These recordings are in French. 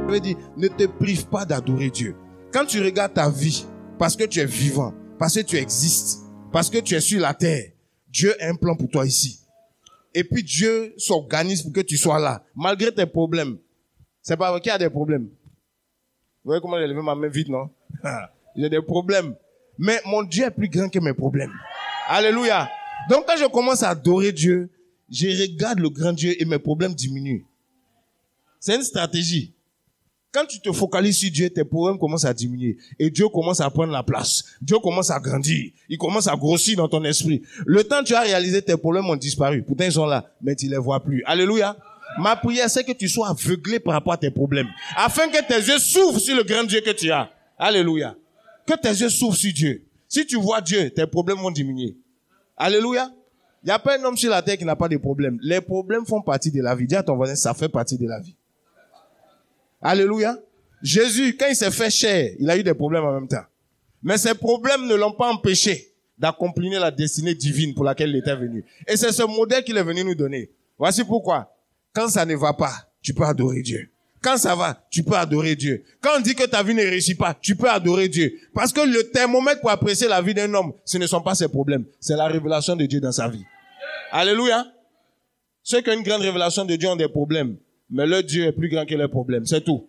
Je veux dire, ne te prive pas d'adorer Dieu. Quand tu regardes ta vie, parce que tu es vivant, parce que tu existes, parce que tu es sur la terre, Dieu a un plan pour toi ici. Et puis Dieu s'organise pour que tu sois là, malgré tes problèmes. C'est pas vrai qu'il y a des problèmes. Vous voyez comment j'ai levé ma main vite, non? J'ai des problèmes. Mais mon Dieu est plus grand que mes problèmes. Alléluia. Donc quand je commence à adorer Dieu, je regarde le grand Dieu et mes problèmes diminuent. C'est une stratégie. Quand tu te focalises sur Dieu, tes problèmes commencent à diminuer. Et Dieu commence à prendre la place. Dieu commence à grandir. Il commence à grossir dans ton esprit. Le temps tu as réalisé, tes problèmes ont disparu. Pourtant, ils sont là, mais tu les vois plus. Alléluia. Ma prière, c'est que tu sois aveuglé par rapport à tes problèmes. Afin que tes yeux s'ouvrent sur le grand Dieu que tu as. Alléluia. Que tes yeux s'ouvrent sur Dieu. Si tu vois Dieu, tes problèmes vont diminuer. Alléluia. Il n'y a pas un homme sur la terre qui n'a pas de problèmes. Les problèmes font partie de la vie. Dis à ton voisin, ça fait partie de la vie. Alléluia. Jésus, quand il s'est fait chair, il a eu des problèmes en même temps. Mais ces problèmes ne l'ont pas empêché d'accomplir la destinée divine pour laquelle il était venu. Et c'est ce modèle qu'il est venu nous donner. Voici pourquoi. Quand ça ne va pas, tu peux adorer Dieu. Quand ça va, tu peux adorer Dieu. Quand on dit que ta vie ne réussit pas, tu peux adorer Dieu. Parce que le thermomètre pour apprécier la vie d'un homme, ce ne sont pas ses problèmes. C'est la révélation de Dieu dans sa vie. Alléluia. Ceux qui ont une grande révélation de Dieu ont des problèmes. Mais leur Dieu est plus grand que leurs problèmes. C'est tout.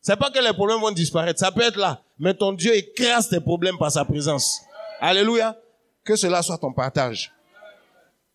C'est pas que les problèmes vont disparaître. Ça peut être là. Mais ton Dieu écrase tes problèmes par sa présence. Alléluia. Que cela soit ton partage.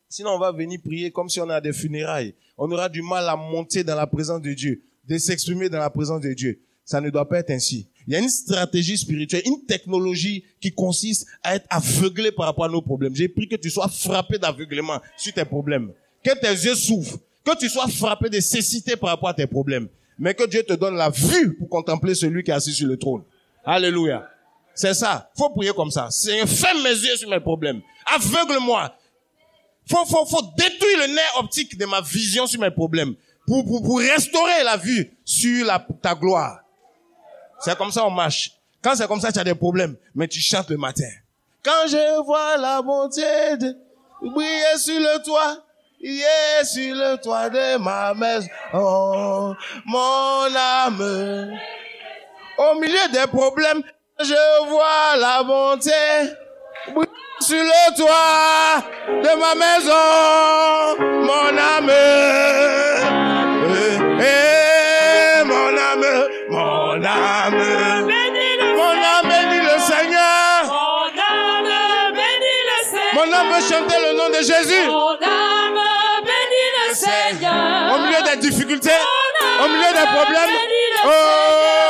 Sinon, on va venir prier comme si on a des funérailles. On aura du mal à monter dans la présence de Dieu. De s'exprimer dans la présence de Dieu. Ça ne doit pas être ainsi. Il y a une stratégie spirituelle, une technologie qui consiste à être aveuglé par rapport à nos problèmes. J'ai pris que tu sois frappé d'aveuglement sur tes problèmes. Que tes yeux s'ouvrent. Que tu sois frappé de cécité par rapport à tes problèmes. Mais que Dieu te donne la vue pour contempler celui qui est assis sur le trône. Alléluia. C'est ça. Faut prier comme ça. Seigneur, ferme mes yeux sur mes problèmes. Aveugle-moi. Faut détruire le nerf optique de ma vision sur mes problèmes. Pour restaurer la vue sur ta gloire. C'est comme ça on marche. Quand c'est comme ça, tu as des problèmes. Mais tu chantes le matin. Quand je vois la bonté de briller sur le toit. Yeah, sur le toit de ma maison, oh, mon âme. Au milieu des problèmes, je vois la bonté sur le toit de ma maison, mon âme. Mon âme, mon âme. Mon âme bénit le Seigneur. Mon âme bénit le Seigneur. Mon âme veut chanter le nom de Jésus. Mon âme bénit le Seigneur. Au milieu des difficultés, au milieu des problèmes. Oh,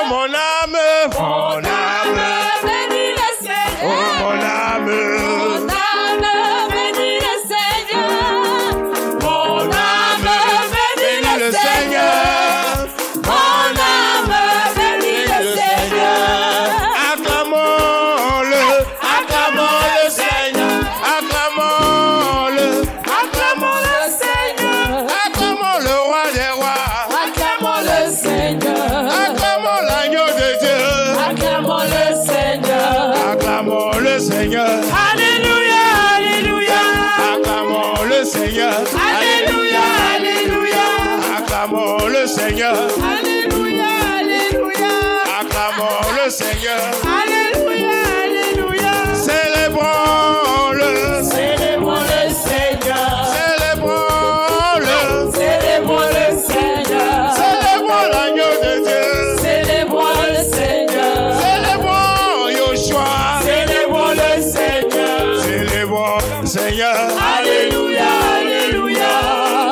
mon âme, mon âme bénit le Seigneur. Oh, mon âme. Mon âme bénit le Seigneur. Mon âme bénit le Seigneur. Mon âme bénit le Seigneur. Acclamons-le, acclamons le Seigneur, acclamons-le, acclamons le Seigneur, acclamons le roi des rois, acclamons le Seigneur, acclamons l'agneau de Dieu, acclamons le Seigneur, acclamons le Seigneur. Alléluia, alléluia, acclamons le Seigneur. Alléluia, alléluia, acclamons le Seigneur. Alléluia, alléluia, acclamons le Seigneur. Alléluia, alléluia, célébrons-le, célébrons le Seigneur, célébrons-le, célébrons le Seigneur, célébrons l'agneau de Dieu, célébrons le Seigneur, célébrons Yoshua, célébrons le Seigneur, célébrons le Seigneur. Alléluia, alléluia,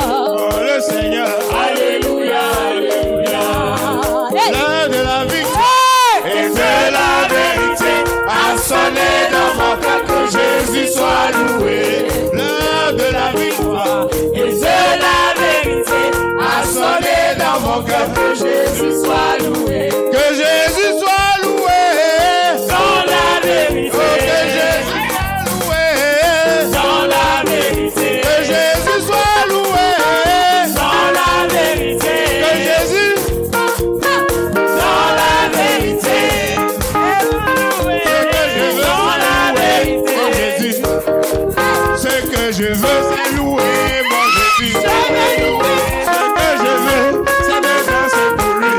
oh le Seigneur. Alléluia, alléluia. L'heure de la victoire et de la vérité a sonné dans mon cœur, que Jésus soit loué. L'heure de la victoire et de la vérité a sonné dans mon cœur, que Jésus soit loué. Que Jésus soit loué dans la vérité. Oh, que Jésus soit loué dans la vérité. Que Jésus soit loué dans la vérité. Que Jésus dans la vérité. Ce que je veux, c'est louer mon Jésus. Ce que je veux, c'est me danser pour lui.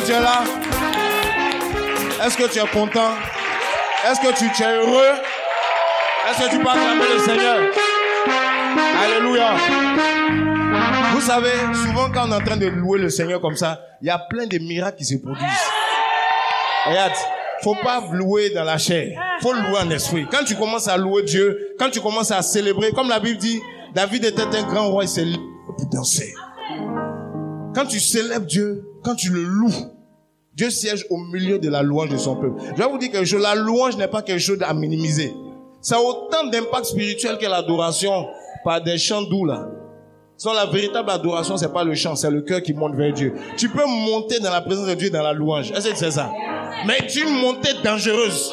tu es là? Est-ce que tu es content? Est-ce que tu es heureux? Est-ce que tu peux acclamer le Seigneur? Alléluia. Vous savez, souvent quand on est en train de louer le Seigneur comme ça, il y a plein de miracles qui se produisent. Regarde, faut pas louer dans la chair, faut louer en esprit. Quand tu commences à louer Dieu, quand tu commences à célébrer, comme la Bible dit, David était un grand roi, il s'est levé pour danser. Quand tu célèbres Dieu, quand tu le loues, Dieu siège au milieu de la louange de son peuple. Je vais vous dire quelque chose, la louange n'est pas quelque chose à minimiser. Ça a autant d'impact spirituel que l'adoration par des chants doux là. Sans la véritable adoration, c'est pas le chant, c'est le cœur qui monte vers Dieu. Tu peux monter dans la présence de Dieu dans la louange. Est-ce que c'est ça? Mais c'est une montée dangereuse.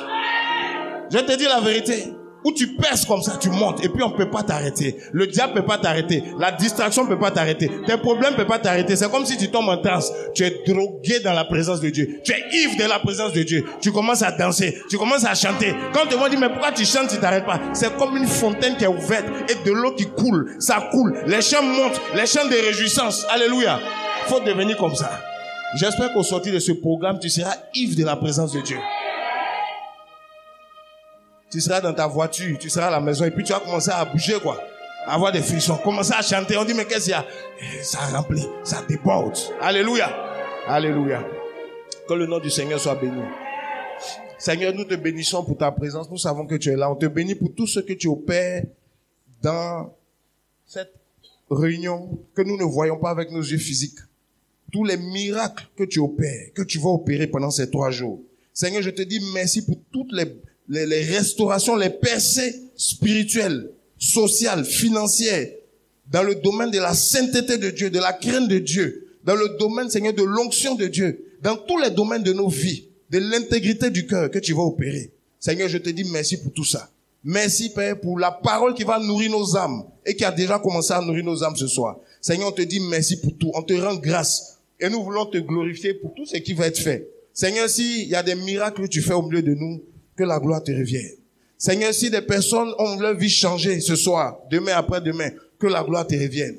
Je te dis la vérité. Où tu perces comme ça, tu montes. Et puis on peut pas t'arrêter. Le diable peut pas t'arrêter. La distraction peut pas t'arrêter. Tes problèmes peuvent pas t'arrêter. C'est comme si tu tombes en transe. Tu es drogué dans la présence de Dieu. Tu es ivre de la présence de Dieu. Tu commences à danser. Tu commences à chanter. Quand on te dit, mais pourquoi tu chantes si tu t'arrêtes pas? C'est comme une fontaine qui est ouverte et de l'eau qui coule. Ça coule. Les chants montent. Les chants de réjouissance. Alléluia. Faut devenir comme ça. J'espère qu'au sortir de ce programme, tu seras ivre de la présence de Dieu. Tu seras dans ta voiture, tu seras à la maison et puis tu vas commencer à bouger quoi, à avoir des frissons, commencer à chanter. On dit mais qu'est-ce qu'il y a? Ça remplit, ça déborde. Alléluia, alléluia. Que le nom du Seigneur soit béni. Seigneur, nous te bénissons pour ta présence. Nous savons que tu es là. On te bénit pour tout ce que tu opères dans cette réunion que nous ne voyons pas avec nos yeux physiques. Tous les miracles que tu opères, que tu vas opérer pendant ces 3 jours. Seigneur, je te dis merci pour toutes les restaurations, les percées spirituelles, sociales, financières, dans le domaine de la sainteté de Dieu, de la crainte de Dieu, dans le domaine, Seigneur, de l'onction de Dieu, dans tous les domaines de nos vies, de l'intégrité du cœur que tu vas opérer. Seigneur, je te dis merci pour tout ça. Merci, Père, pour la parole qui va nourrir nos âmes et qui a déjà commencé à nourrir nos âmes ce soir. Seigneur, on te dit merci pour tout. On te rend grâce et nous voulons te glorifier pour tout ce qui va être fait. Seigneur, s'il y a des miracles que tu fais au milieu de nous, que la gloire te revienne. Seigneur, si des personnes ont leur vie changée ce soir, demain après-demain, que la gloire te revienne.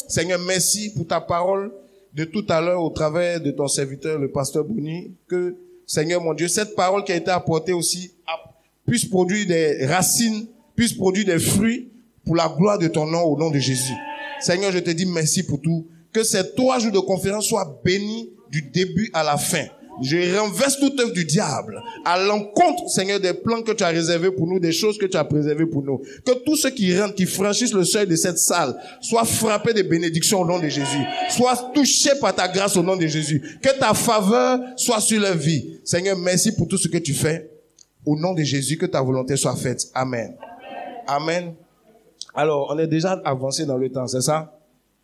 Seigneur, merci pour ta parole de tout à l'heure au travers de ton serviteur, le pasteur Bouni. Que, Seigneur mon Dieu, cette parole qui a été apportée aussi puisse produire des racines, puisse produire des fruits pour la gloire de ton nom au nom de Jésus. Seigneur, je te dis merci pour tout. Que ces 3 jours de conférence soient bénis du début à la fin. Je renverse toute œuvre du diable à l'encontre, Seigneur, des plans que tu as réservés pour nous, des choses que tu as préservées pour nous. Que tous ceux qui rentrent, qui franchissent le seuil de cette salle, soient frappés de bénédictions au nom de Jésus. Soient touchés par ta grâce au nom de Jésus. Que ta faveur soit sur leur vie. Seigneur, merci pour tout ce que tu fais. Au nom de Jésus, que ta volonté soit faite. Amen. Amen. Alors, on est déjà avancé dans le temps, c'est ça?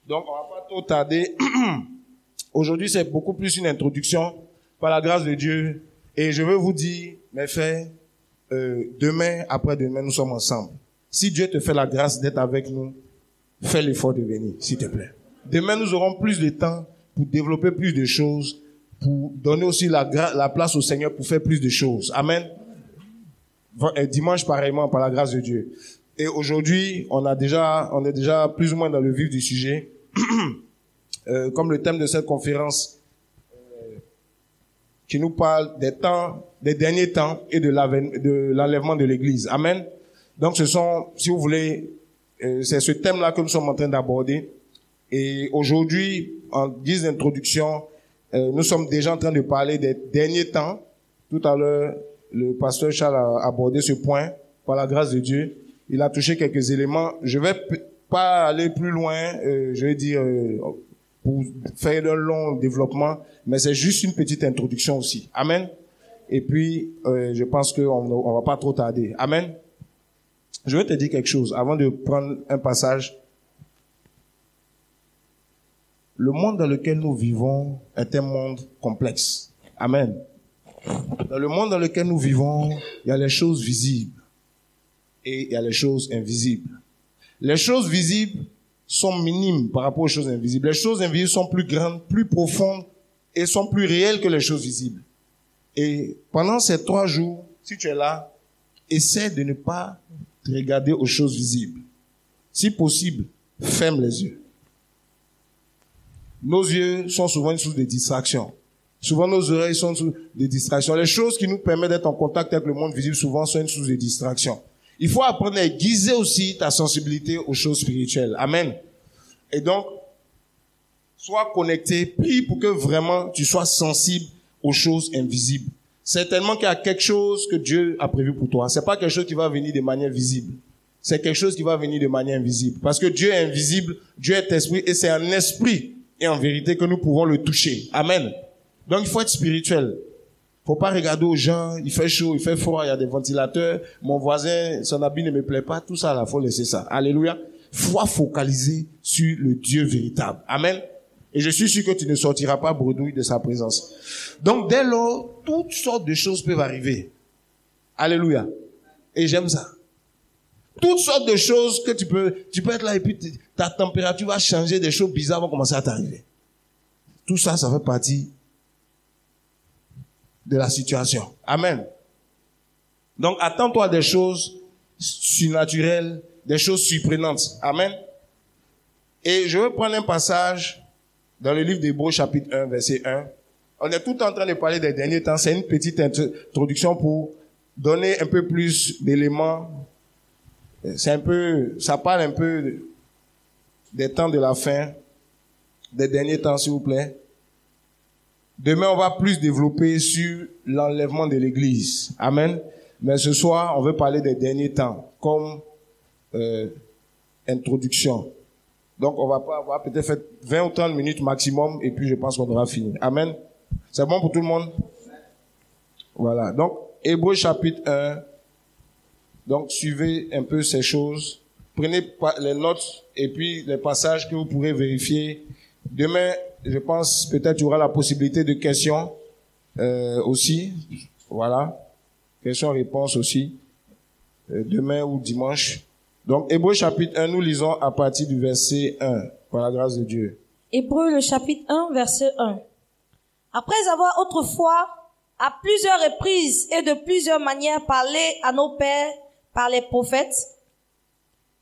Donc, on va pas trop tarder. Aujourd'hui, c'est beaucoup plus une introduction. Par la grâce de Dieu, et je veux vous dire, mes frères, demain, après-demain, nous sommes ensemble. Si Dieu te fait la grâce d'être avec nous, fais l'effort de venir, s'il te plaît. Demain, nous aurons plus de temps pour développer plus de choses, pour donner aussi la place au Seigneur pour faire plus de choses. Amen. Et dimanche, pareillement, par la grâce de Dieu. Et aujourd'hui, on est déjà plus ou moins dans le vif du sujet. Comme le thème de cette conférence qui nous parle des derniers temps et de l'enlèvement de l'Église. Amen. Donc ce sont, si vous voulez, c'est ce thème-là que nous sommes en train d'aborder. Et aujourd'hui, en guise d'introduction, nous sommes déjà en train de parler des derniers temps. Tout à l'heure, le pasteur Charles a abordé ce point, par la grâce de Dieu. Il a touché quelques éléments. Je vais pas aller plus loin, je vais dire, pour faire un long développement, mais c'est juste une petite introduction aussi. Amen. Et puis, je pense qu'on va pas trop tarder. Amen. Je vais te dire quelque chose avant de prendre un passage. Le monde dans lequel nous vivons est un monde complexe. Amen. Dans le monde dans lequel nous vivons, il y a les choses visibles et il y a les choses invisibles. Les choses visibles sont minimes par rapport aux choses invisibles. Les choses invisibles sont plus grandes, plus profondes et sont plus réelles que les choses visibles. Et pendant ces 3 jours, si tu es là, essaie de ne pas te regarder aux choses visibles. Si possible, ferme les yeux. Nos yeux sont souvent une source de distraction. Souvent, nos oreilles sont sous des distractions. Les choses qui nous permettent d'être en contact avec le monde visible, souvent, sont sous des distractions. Il faut apprendre à aiguiser aussi ta sensibilité aux choses spirituelles. Amen. Et donc, sois connecté, prie pour que vraiment tu sois sensible aux choses invisibles. Certainement qu'il y a quelque chose que Dieu a prévu pour toi. C'est pas quelque chose qui va venir de manière visible. C'est quelque chose qui va venir de manière invisible. Parce que Dieu est invisible, Dieu est esprit, et c'est en esprit et en vérité que nous pouvons le toucher. Amen. Donc il faut être spirituel. Faut pas regarder aux gens, il fait chaud, il fait froid, il y a des ventilateurs, mon voisin, son habit ne me plaît pas, tout ça là, faut laisser ça. Alléluia. Faut focaliser sur le Dieu véritable. Amen. Et je suis sûr que tu ne sortiras pas bredouille de sa présence. Donc dès lors, toutes sortes de choses peuvent arriver. Alléluia. Et j'aime ça. Toutes sortes de choses que tu peux être là et puis ta température va changer, des choses bizarres vont commencer à t'arriver. Tout ça, ça fait partie de la situation. Amen. Donc, attends-toi des choses surnaturelles, des choses surprenantes. Amen. Et je vais prendre un passage dans le livre d'Hébreux, chapitre 1, verset 1. On est tout en train de parler des derniers temps. C'est une petite introduction pour donner un peu plus d'éléments. Ça parle un peu des temps de la fin, des derniers temps, s'il vous plaît. Demain, on va plus développer sur l'enlèvement de l'Église. Amen. Mais ce soir, on veut parler des derniers temps comme introduction. Donc, on va pas avoir peut-être fait 20 ou 30 minutes maximum et puis je pense qu'on aura fini. Amen. C'est bon pour tout le monde? Voilà. Donc, Hébreux chapitre 1. Donc, suivez un peu ces choses. Prenez les notes et puis les passages que vous pourrez vérifier. Demain, je pense peut-être il y aura la possibilité de questions aussi. Voilà. Questions-réponses aussi. Demain ou dimanche. Donc, Hébreux chapitre 1, nous lisons à partir du verset 1, par la grâce de Dieu. Hébreux, le chapitre 1, verset 1. Après avoir autrefois, à plusieurs reprises et de plusieurs manières, parlé à nos pères par les prophètes,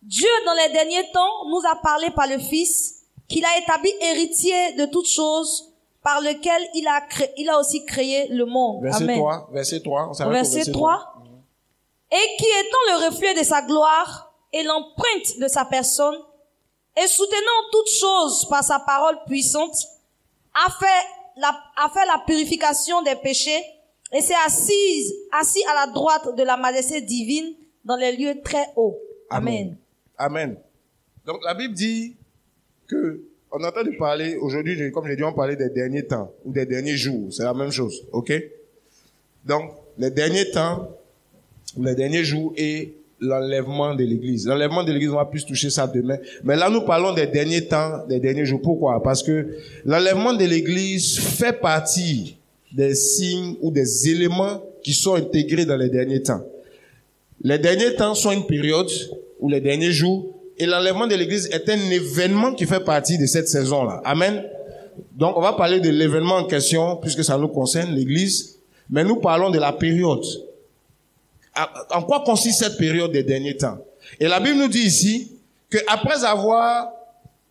Dieu, dans les derniers temps, nous a parlé par le Fils, qu'il a établi héritier de toutes choses, par lequel il a aussi créé le monde. Verset Amen. 3, verset 3. On Verset 3. Et qui étant le reflet de sa gloire et l'empreinte de sa personne, et soutenant toutes choses par sa parole puissante, a fait la purification des péchés, et s'est assis à la droite de la majesté divine dans les lieux très hauts. Amen. Amen. Donc la Bible dit que on est en train de parler aujourd'hui, comme j'ai dit, on parlait des derniers temps ou des derniers jours. C'est la même chose, ok? Donc les derniers temps ou les derniers jours et l'enlèvement de l'Église. L'enlèvement de l'Église, on va plus toucher ça demain. Mais là, nous parlons des derniers temps, des derniers jours. Pourquoi? Parce que l'enlèvement de l'Église fait partie des signes ou des éléments qui sont intégrés dans les derniers temps. Les derniers temps sont une période ou les derniers jours, et l'enlèvement de l'Église est un événement qui fait partie de cette saison-là. Amen. Donc, on va parler de l'événement en question, puisque ça nous concerne, l'Église, mais nous parlons de la période. En quoi consiste cette période des derniers temps? Et la Bible nous dit ici que après avoir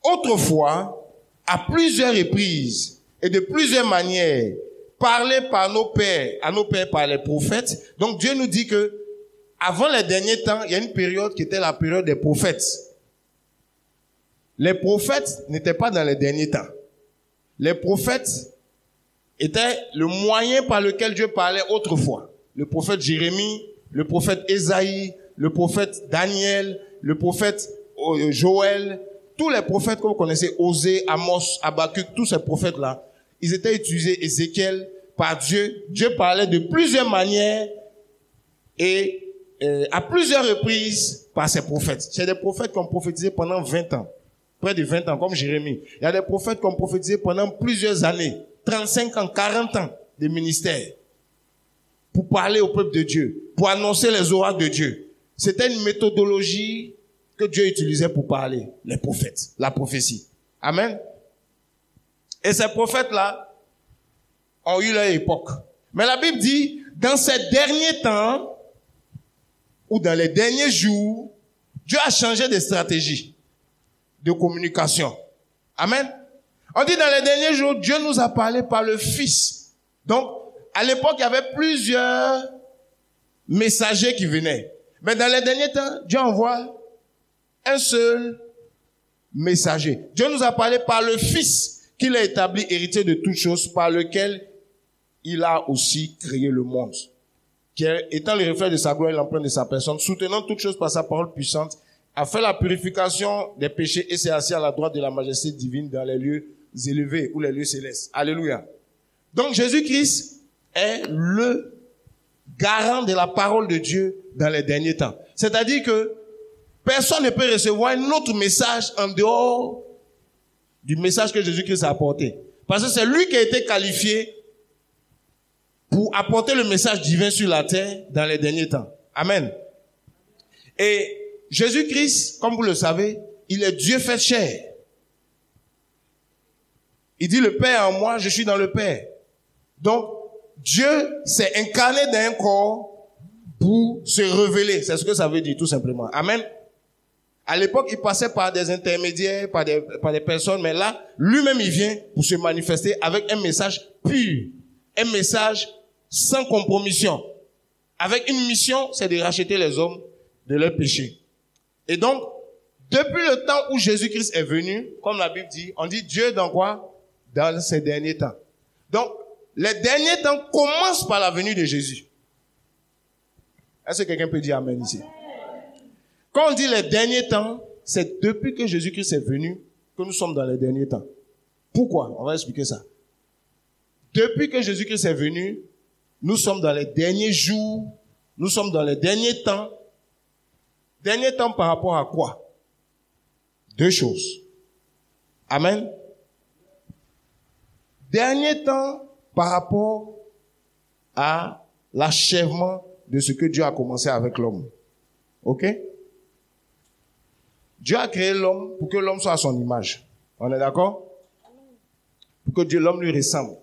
autrefois, à plusieurs reprises et de plusieurs manières, parlé par à nos pères par les prophètes, donc Dieu nous dit que avant les derniers temps, il y a une période qui était la période des prophètes. Les prophètes n'étaient pas dans les derniers temps. Les prophètes étaient le moyen par lequel Dieu parlait autrefois. Le prophète Jérémie, le prophète Ésaïe, le prophète Daniel, le prophète Joël, tous les prophètes que vous connaissez, Osée, Amos, Habakkuk, tous ces prophètes-là, ils étaient utilisés, Ézéchiel, par Dieu. Dieu parlait de plusieurs manières et à plusieurs reprises par ces prophètes. C'est des prophètes qui ont prophétisé pendant 20 ans, près de 20 ans, comme Jérémie. Il y a des prophètes qui ont prophétisé pendant plusieurs années, 35 ans, 40 ans de ministère, pour parler au peuple de Dieu, pour annoncer les oracles de Dieu. C'était une méthodologie que Dieu utilisait pour parler, les prophètes, la prophétie. Amen. Et ces prophètes-là ont eu leur époque. Mais la Bible dit, dans ces derniers temps, ou dans les derniers jours, Dieu a changé de stratégie de communication. Amen. On dit dans les derniers jours, Dieu nous a parlé par le Fils. Donc, à l'époque, il y avait plusieurs messagers qui venaient. Mais dans les derniers temps, Dieu envoie un seul messager. Dieu nous a parlé par le Fils qu'il a établi héritier de toutes choses, par lequel il a aussi créé le monde, qui est, étant le reflet de sa gloire et l'empreinte de sa personne, soutenant toutes choses par sa parole puissante, a fait la purification des péchés et s'est assis à la droite de la majesté divine dans les lieux élevés ou les lieux célestes. Alléluia. Donc Jésus-Christ est le garant de la parole de Dieu dans les derniers temps. C'est-à-dire que personne ne peut recevoir un autre message en dehors du message que Jésus-Christ a apporté. Parce que c'est lui qui a été qualifié pour apporter le message divin sur la terre dans les derniers temps. Amen. Et Jésus-Christ, comme vous le savez, il est Dieu fait chair. Il dit, le Père en moi, je suis dans le Père. Donc, Dieu s'est incarné dans un corps pour se révéler. C'est ce que ça veut dire, tout simplement. Amen. À l'époque, il passait par des intermédiaires, par des personnes, mais là, lui-même, il vient pour se manifester avec un message pur. Un message sans compromission. Avec une mission, c'est de racheter les hommes de leurs péchés. Et donc, depuis le temps où Jésus-Christ est venu, comme la Bible dit, on dit Dieu dans quoi? Dans ces derniers temps. Donc, les derniers temps commencent par la venue de Jésus. Est-ce que quelqu'un peut dire Amen ici? Quand on dit les derniers temps, c'est depuis que Jésus-Christ est venu que nous sommes dans les derniers temps. Pourquoi? On va expliquer ça. Depuis que Jésus-Christ est venu, nous sommes dans les derniers jours, nous sommes dans les derniers temps. Dernier temps par rapport à quoi? Deux choses. Amen. Dernier temps par rapport à l'achèvement de ce que Dieu a commencé avec l'homme. Ok? Dieu a créé l'homme pour que l'homme soit à son image. On est d'accord? Pour que l'homme lui ressemble.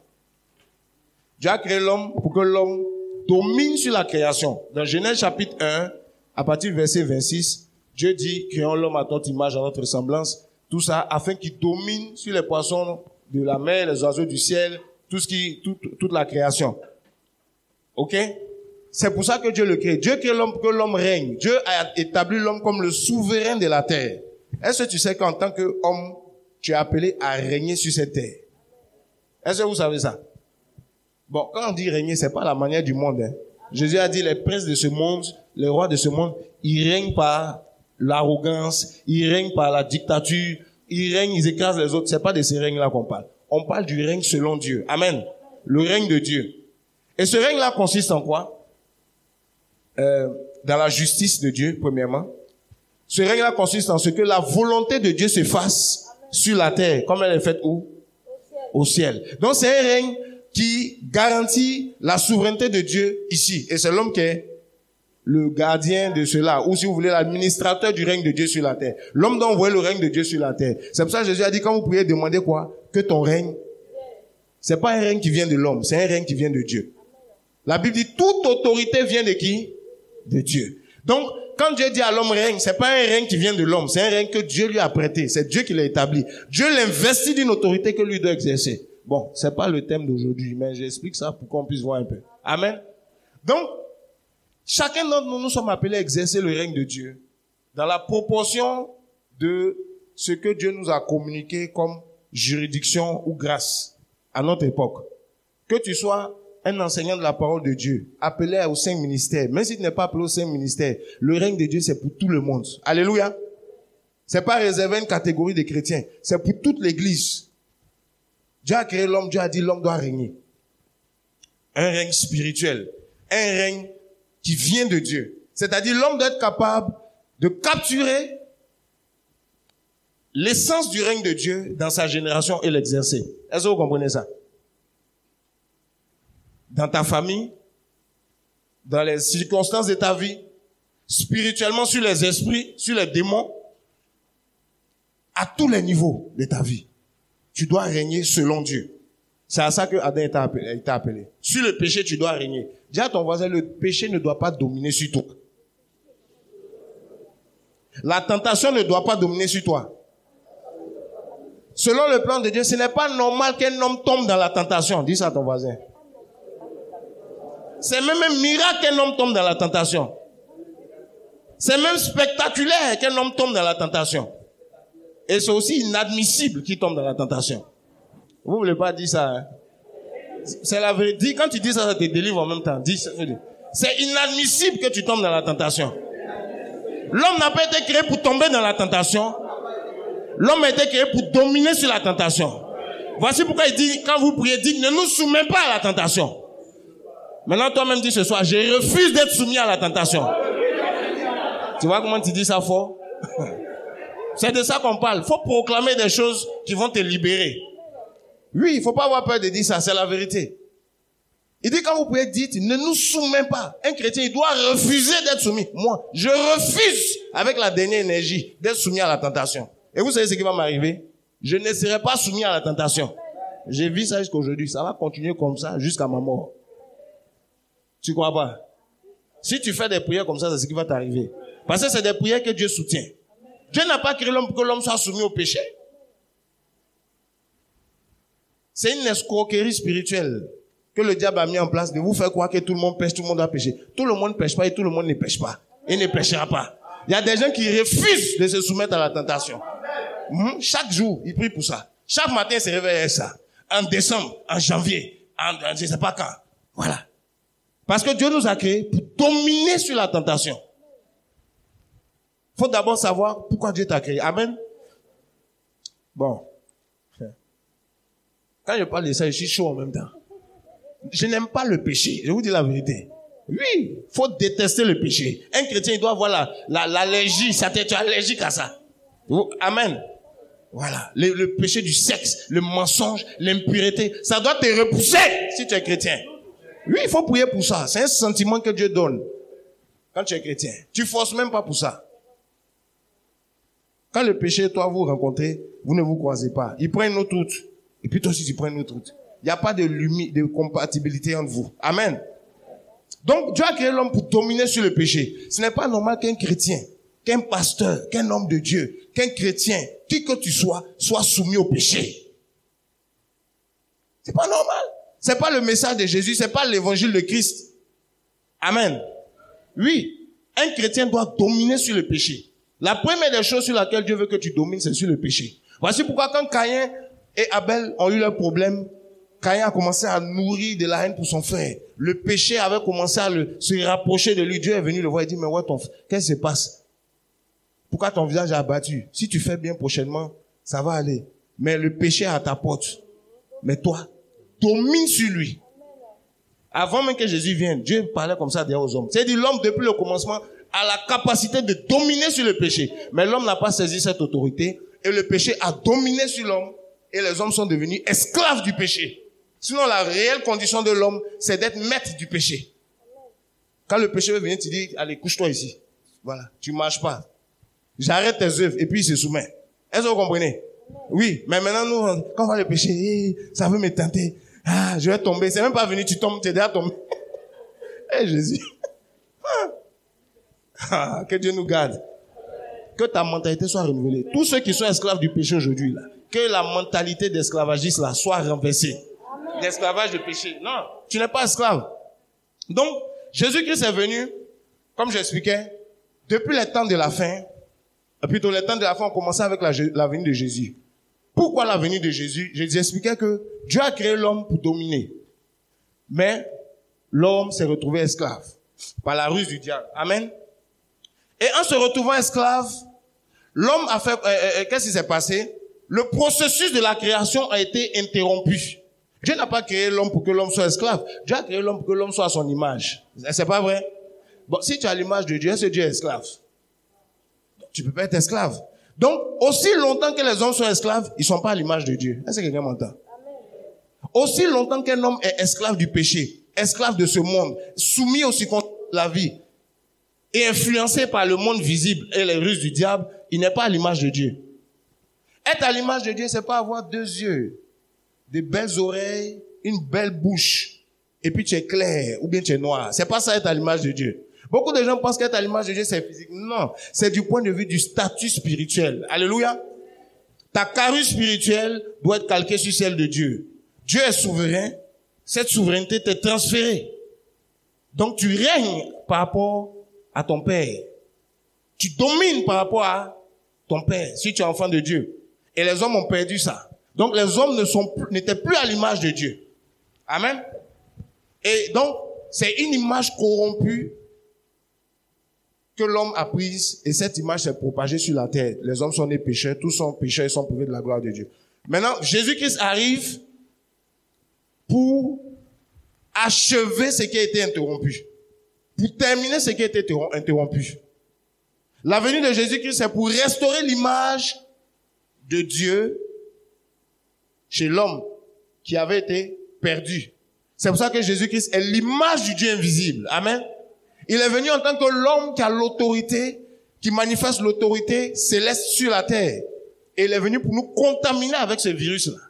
Dieu a créé l'homme pour que l'homme domine sur la création. Dans Genèse chapitre 1, à partir du verset 26, Dieu dit, créons l'homme à notre image, à notre ressemblance, tout ça, afin qu'il domine sur les poissons de la mer, les oiseaux du ciel, toute la création. Ok? C'est pour ça que Dieu le crée. Dieu crée l'homme pour que l'homme règne. Dieu a établi l'homme comme le souverain de la terre. Est-ce que tu sais qu'en tant qu'homme, tu es appelé à régner sur cette terre? Est-ce que vous savez ça? Bon, quand on dit régner, c'est pas la manière du monde, hein. Jésus a dit, les princes de ce monde, les rois de ce monde, ils règnent par l'arrogance, ils règnent par la dictature, ils règnent, ils écrasent les autres. C'est pas de ces règnes-là qu'on parle. On parle du règne selon Dieu. Amen. Le règne de Dieu. Et ce règne-là consiste en quoi? Dans la justice de Dieu, premièrement. Ce règne-là consiste en ce que la volonté de Dieu se fasse sur la terre, comme elle est faite où? Au ciel. Donc c'est un règne qui garantit la souveraineté de Dieu ici. Et c'est l'homme qui est le gardien de cela, ou si vous voulez, l'administrateur du règne de Dieu sur la terre. L'homme doit envoyer le règne de Dieu sur la terre. C'est pour ça que Jésus a dit, quand vous priez, demandez quoi? Que ton règne. C'est pas un règne qui vient de l'homme, c'est un règne qui vient de Dieu. La Bible dit, toute autorité vient de qui? De Dieu. Donc, quand Dieu dit à l'homme règne, c'est pas un règne qui vient de l'homme, c'est un règne que Dieu lui a prêté. C'est Dieu qui l'a établi. Dieu l'investit d'une autorité que lui doit exercer. Bon, c'est pas le thème d'aujourd'hui, mais j'explique ça pour qu'on puisse voir un peu. Amen. Donc, chacun d'entre nous, nous sommes appelés à exercer le règne de Dieu dans la proportion de ce que Dieu nous a communiqué comme juridiction ou grâce à notre époque. Que tu sois un enseignant de la parole de Dieu, appelé au Saint ministère, même si tu n'es pas appelé au Saint ministère, le règne de Dieu, c'est pour tout le monde. Alléluia. C'est pas réservé à une catégorie de chrétiens, c'est pour toute l'église. Dieu a créé l'homme, Dieu a dit l'homme doit régner. Un règne spirituel, un règne qui vient de Dieu. C'est-à-dire l'homme doit être capable de capturer l'essence du règne de Dieu dans sa génération et l'exercer. Est-ce que vous comprenez ça? Dans ta famille, dans les circonstances de ta vie, spirituellement sur les esprits, sur les démons, à tous les niveaux de ta vie. Tu dois régner selon Dieu. C'est à ça que Adam est appelé. Sur le péché, tu dois régner. Dis à ton voisin, le péché ne doit pas dominer sur toi. La tentation ne doit pas dominer sur toi. Selon le plan de Dieu, ce n'est pas normal qu'un homme tombe dans la tentation. Dis ça à ton voisin. C'est même un miracle qu'un homme tombe dans la tentation. C'est même spectaculaire qu'un homme tombe dans la tentation. Et c'est aussi inadmissible qu'il tombe dans la tentation. Vous ne voulez pas dire ça, hein? C'est la vérité. Quand tu dis ça, ça te délivre en même temps. C'est inadmissible que tu tombes dans la tentation. L'homme n'a pas été créé pour tomber dans la tentation. L'homme a été créé pour dominer sur la tentation. Voici pourquoi il dit, quand vous priez, dites, ne nous soumets pas à la tentation. Maintenant, toi-même dis ce soir, je refuse d'être soumis à la tentation. Tu vois comment tu dis ça fort? C'est de ça qu'on parle. Il faut proclamer des choses qui vont te libérer. Oui, il faut pas avoir peur de dire ça, c'est la vérité. Il dit quand vous priez, dites, ne nous soumets pas. Un chrétien, il doit refuser d'être soumis. Moi, je refuse, avec la dernière énergie, d'être soumis à la tentation. Et vous savez ce qui va m'arriver? Je ne serai pas soumis à la tentation. J'ai vu ça jusqu'à aujourd'hui. Ça va continuer comme ça jusqu'à ma mort. Tu crois pas? Si tu fais des prières comme ça, c'est ce qui va t'arriver. Parce que c'est des prières que Dieu soutient. Dieu n'a pas créé l'homme pour que l'homme soit soumis au péché. C'est une escroquerie spirituelle que le diable a mis en place de vous faire croire que tout le monde pêche, tout le monde a péché. Tout le monde ne pêche pas et tout le monde ne pêche pas. Et ne pêchera pas. Il y a des gens qui refusent de se soumettre à la tentation. Chaque jour, ils prient pour ça. Chaque matin, ils se réveillent avec ça. En décembre, en janvier, en je ne sais pas quand. Voilà. Parce que Dieu nous a créés pour dominer sur la tentation. Il faut d'abord savoir pourquoi Dieu t'a créé. Amen. Bon. Quand je parle de ça, je suis chaud en même temps. Je n'aime pas le péché. Je vous dis la vérité. Oui, faut détester le péché. Un chrétien, il doit avoir l'allergie. Tu es allergique à ça. Amen. Voilà. Le péché du sexe, le mensonge, l'impureté, ça doit te repousser si tu es chrétien. Oui, il faut prier pour ça. C'est un sentiment que Dieu donne quand tu es chrétien. Tu forces même pas pour ça. Quand le péché et toi vous rencontrez, vous ne vous croisez pas. Il prend une autre route. Et puis toi aussi tu prends une autre route. Il n'y a pas de compatibilité entre vous. Amen. Donc Dieu a créé l'homme pour dominer sur le péché. Ce n'est pas normal qu'un chrétien, qu'un pasteur, qu'un homme de Dieu, qu'un chrétien, qui que tu sois, soit soumis au péché. C'est pas normal. C'est pas le message de Jésus, c'est pas l'évangile de Christ. Amen. Oui, un chrétien doit dominer sur le péché. La première des choses sur laquelle Dieu veut que tu domines, c'est sur le péché. Voici pourquoi quand Caïn et Abel ont eu leur problème, Caïn a commencé à nourrir de la haine pour son frère. Le péché avait commencé à se rapprocher de lui. Dieu est venu le voir et dit, mais ouais, qu'est-ce qui se passe? Pourquoi ton visage est abattu? Si tu fais bien prochainement, ça va aller. Mais le péché est à ta porte. Mais toi, domine sur lui. Avant même que Jésus vienne, Dieu parlait comme ça aux hommes. C'est-à-dire l'homme, depuis le commencement, a la capacité de dominer sur le péché. Mais l'homme n'a pas saisi cette autorité. Et le péché a dominé sur l'homme. Et les hommes sont devenus esclaves du péché. Sinon, la réelle condition de l'homme, c'est d'être maître du péché. Quand le péché veut venir, tu dis, allez, couche-toi ici. Voilà, tu marches pas. J'arrête tes œuvres et puis il se soumet. Est-ce que vous comprenez? Oui, mais maintenant, nous, quand on voit le péché, ça veut me tenter. Ah, je vais tomber. C'est même pas venu, tu tombes, tu es déjà tombé. Eh, Jésus. Ah, que Dieu nous garde. Que ta mentalité soit renouvelée. Tous ceux qui sont esclaves du péché aujourd'hui, là, que la mentalité d'esclavagiste, là, soit renversée. L'esclavage du péché. Non, tu n'es pas esclave. Donc, Jésus-Christ est venu, comme j'expliquais, depuis les temps de la fin. Plutôt, les temps de la fin ont commencé avec la venue de Jésus. Pourquoi la venue de Jésus? Je vous expliquais que Dieu a créé l'homme pour dominer. Mais l'homme s'est retrouvé esclave par la ruse du diable. Amen. Et en se retrouvant esclave, l'homme a fait... qu'est-ce qui s'est passé? Le processus de la création a été interrompu. Dieu n'a pas créé l'homme pour que l'homme soit esclave. Dieu a créé l'homme pour que l'homme soit à son image. C'est pas vrai? Bon, si tu as l'image de Dieu, est-ce que Dieu est esclave? Tu peux pas être esclave. Donc, aussi longtemps que les hommes sont esclaves, ils sont pas à l'image de Dieu. Est-ce que quelqu'un m'entend? Aussi longtemps qu'un homme est esclave du péché, esclave de ce monde, soumis aux circonstances de la vie, et influencé par le monde visible et les ruses du diable, il n'est pas à l'image de Dieu. Être à l'image de Dieu, c'est pas avoir 2 yeux, des belles oreilles, une belle bouche, et puis tu es clair, ou bien tu es noir. C'est pas ça être à l'image de Dieu. Beaucoup de gens pensent qu'être à l'image de Dieu, c'est physique. Non, c'est du point de vue du statut spirituel. Alléluia. Ta carrure spirituelle doit être calquée sur celle de Dieu. Dieu est souverain. Cette souveraineté t'est transférée. Donc tu règnes par rapport à ton père. Tu domines par rapport à ton père, si tu es enfant de Dieu. Et les hommes ont perdu ça. Donc les hommes n'étaient plus à l'image de Dieu. Amen. Et donc, c'est une image corrompue que l'homme a prise, et cette image s'est propagée sur la terre. Les hommes sont nés pécheurs, tous sont pécheurs et sont privés de la gloire de Dieu. Maintenant, Jésus-Christ arrive pour achever ce qui a été interrompu. Pour terminer ce qui a été interrompu. La venue de Jésus-Christ, c'est pour restaurer l'image de Dieu chez l'homme qui avait été perdu. C'est pour ça que Jésus-Christ est l'image du Dieu invisible. Amen. Il est venu en tant que l'homme qui a l'autorité, qui manifeste l'autorité céleste sur la terre. Et il est venu pour nous contaminer avec ce virus-là.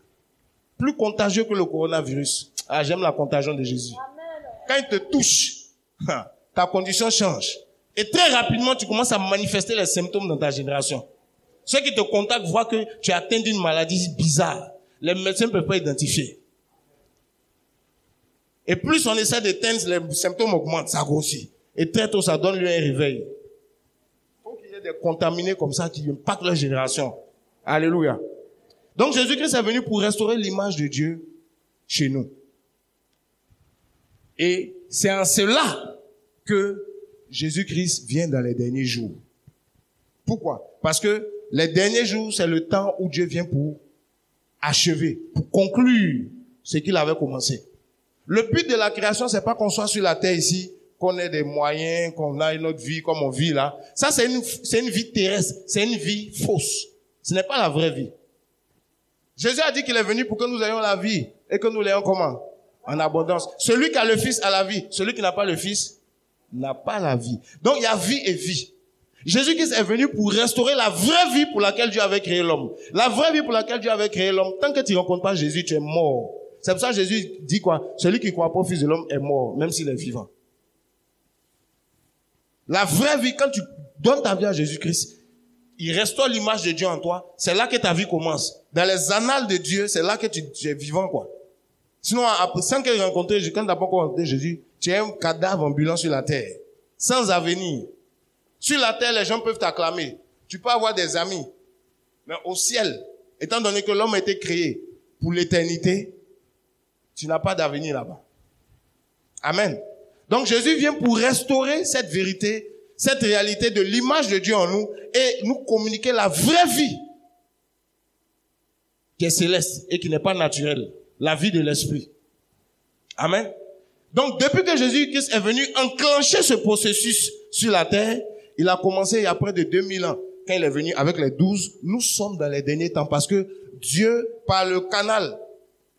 Plus contagieux que le coronavirus. Ah, j'aime la contagion de Jésus. Amen. Quand il te touche, ta condition change. Et très rapidement, tu commences à manifester les symptômes dans ta génération. Ceux qui te contactent voient que tu es atteint d'une maladie bizarre. Les médecins ne peuvent pas identifier. Et plus on essaie d'éteindre, les symptômes augmentent, ça grossit. Et très tôt, ça donne lieu à un réveil. Il faut qu'il y ait des contaminés comme ça qui impactent leur génération. Alléluia. Donc Jésus-Christ est venu pour restaurer l'image de Dieu chez nous. Et c'est en cela que Jésus-Christ vient dans les derniers jours. Pourquoi? Parce que les derniers jours, c'est le temps où Dieu vient pour achever, pour conclure ce qu'il avait commencé. Le but de la création, c'est pas qu'on soit sur la terre ici, qu'on ait des moyens, qu'on ait notre vie comme on vit là. Ça, c'est une vie terrestre. C'est une vie fausse. Ce n'est pas la vraie vie. Jésus a dit qu'il est venu pour que nous ayons la vie et que nous l'ayons comment? En abondance. Celui qui a le Fils a la vie. Celui qui n'a pas le Fils n'a pas la vie. Donc, il y a vie et vie. Jésus-Christ est venu pour restaurer la vraie vie pour laquelle Dieu avait créé l'homme. La vraie vie pour laquelle Dieu avait créé l'homme. Tant que tu ne rencontres pas Jésus, tu es mort. C'est pour ça que Jésus dit quoi? Celui qui ne croit pas au Fils de l'homme est mort, même s'il est vivant. La vraie vie, quand tu donnes ta vie à Jésus-Christ, il restaure l'image de Dieu en toi. C'est là que ta vie commence. Dans les annales de Dieu, c'est là que tu es vivant, quoi. Sinon, sans que rencontrer, quand tu n'as pas rencontré Jésus, tu es un cadavre ambulant sur la terre. Sans avenir. Sur la terre, les gens peuvent t'acclamer. Tu peux avoir des amis. Mais au ciel, étant donné que l'homme a été créé pour l'éternité, tu n'as pas d'avenir là-bas. Amen. Donc Jésus vient pour restaurer cette vérité, cette réalité de l'image de Dieu en nous et nous communiquer la vraie vie qui est céleste et qui n'est pas naturelle. La vie de l'esprit. Amen. Donc depuis que Jésus-Christ est venu enclencher ce processus sur la terre, il a commencé il y a près de 2000 ans. Quand il est venu avec les 12, nous sommes dans les derniers temps parce que Dieu, par le canal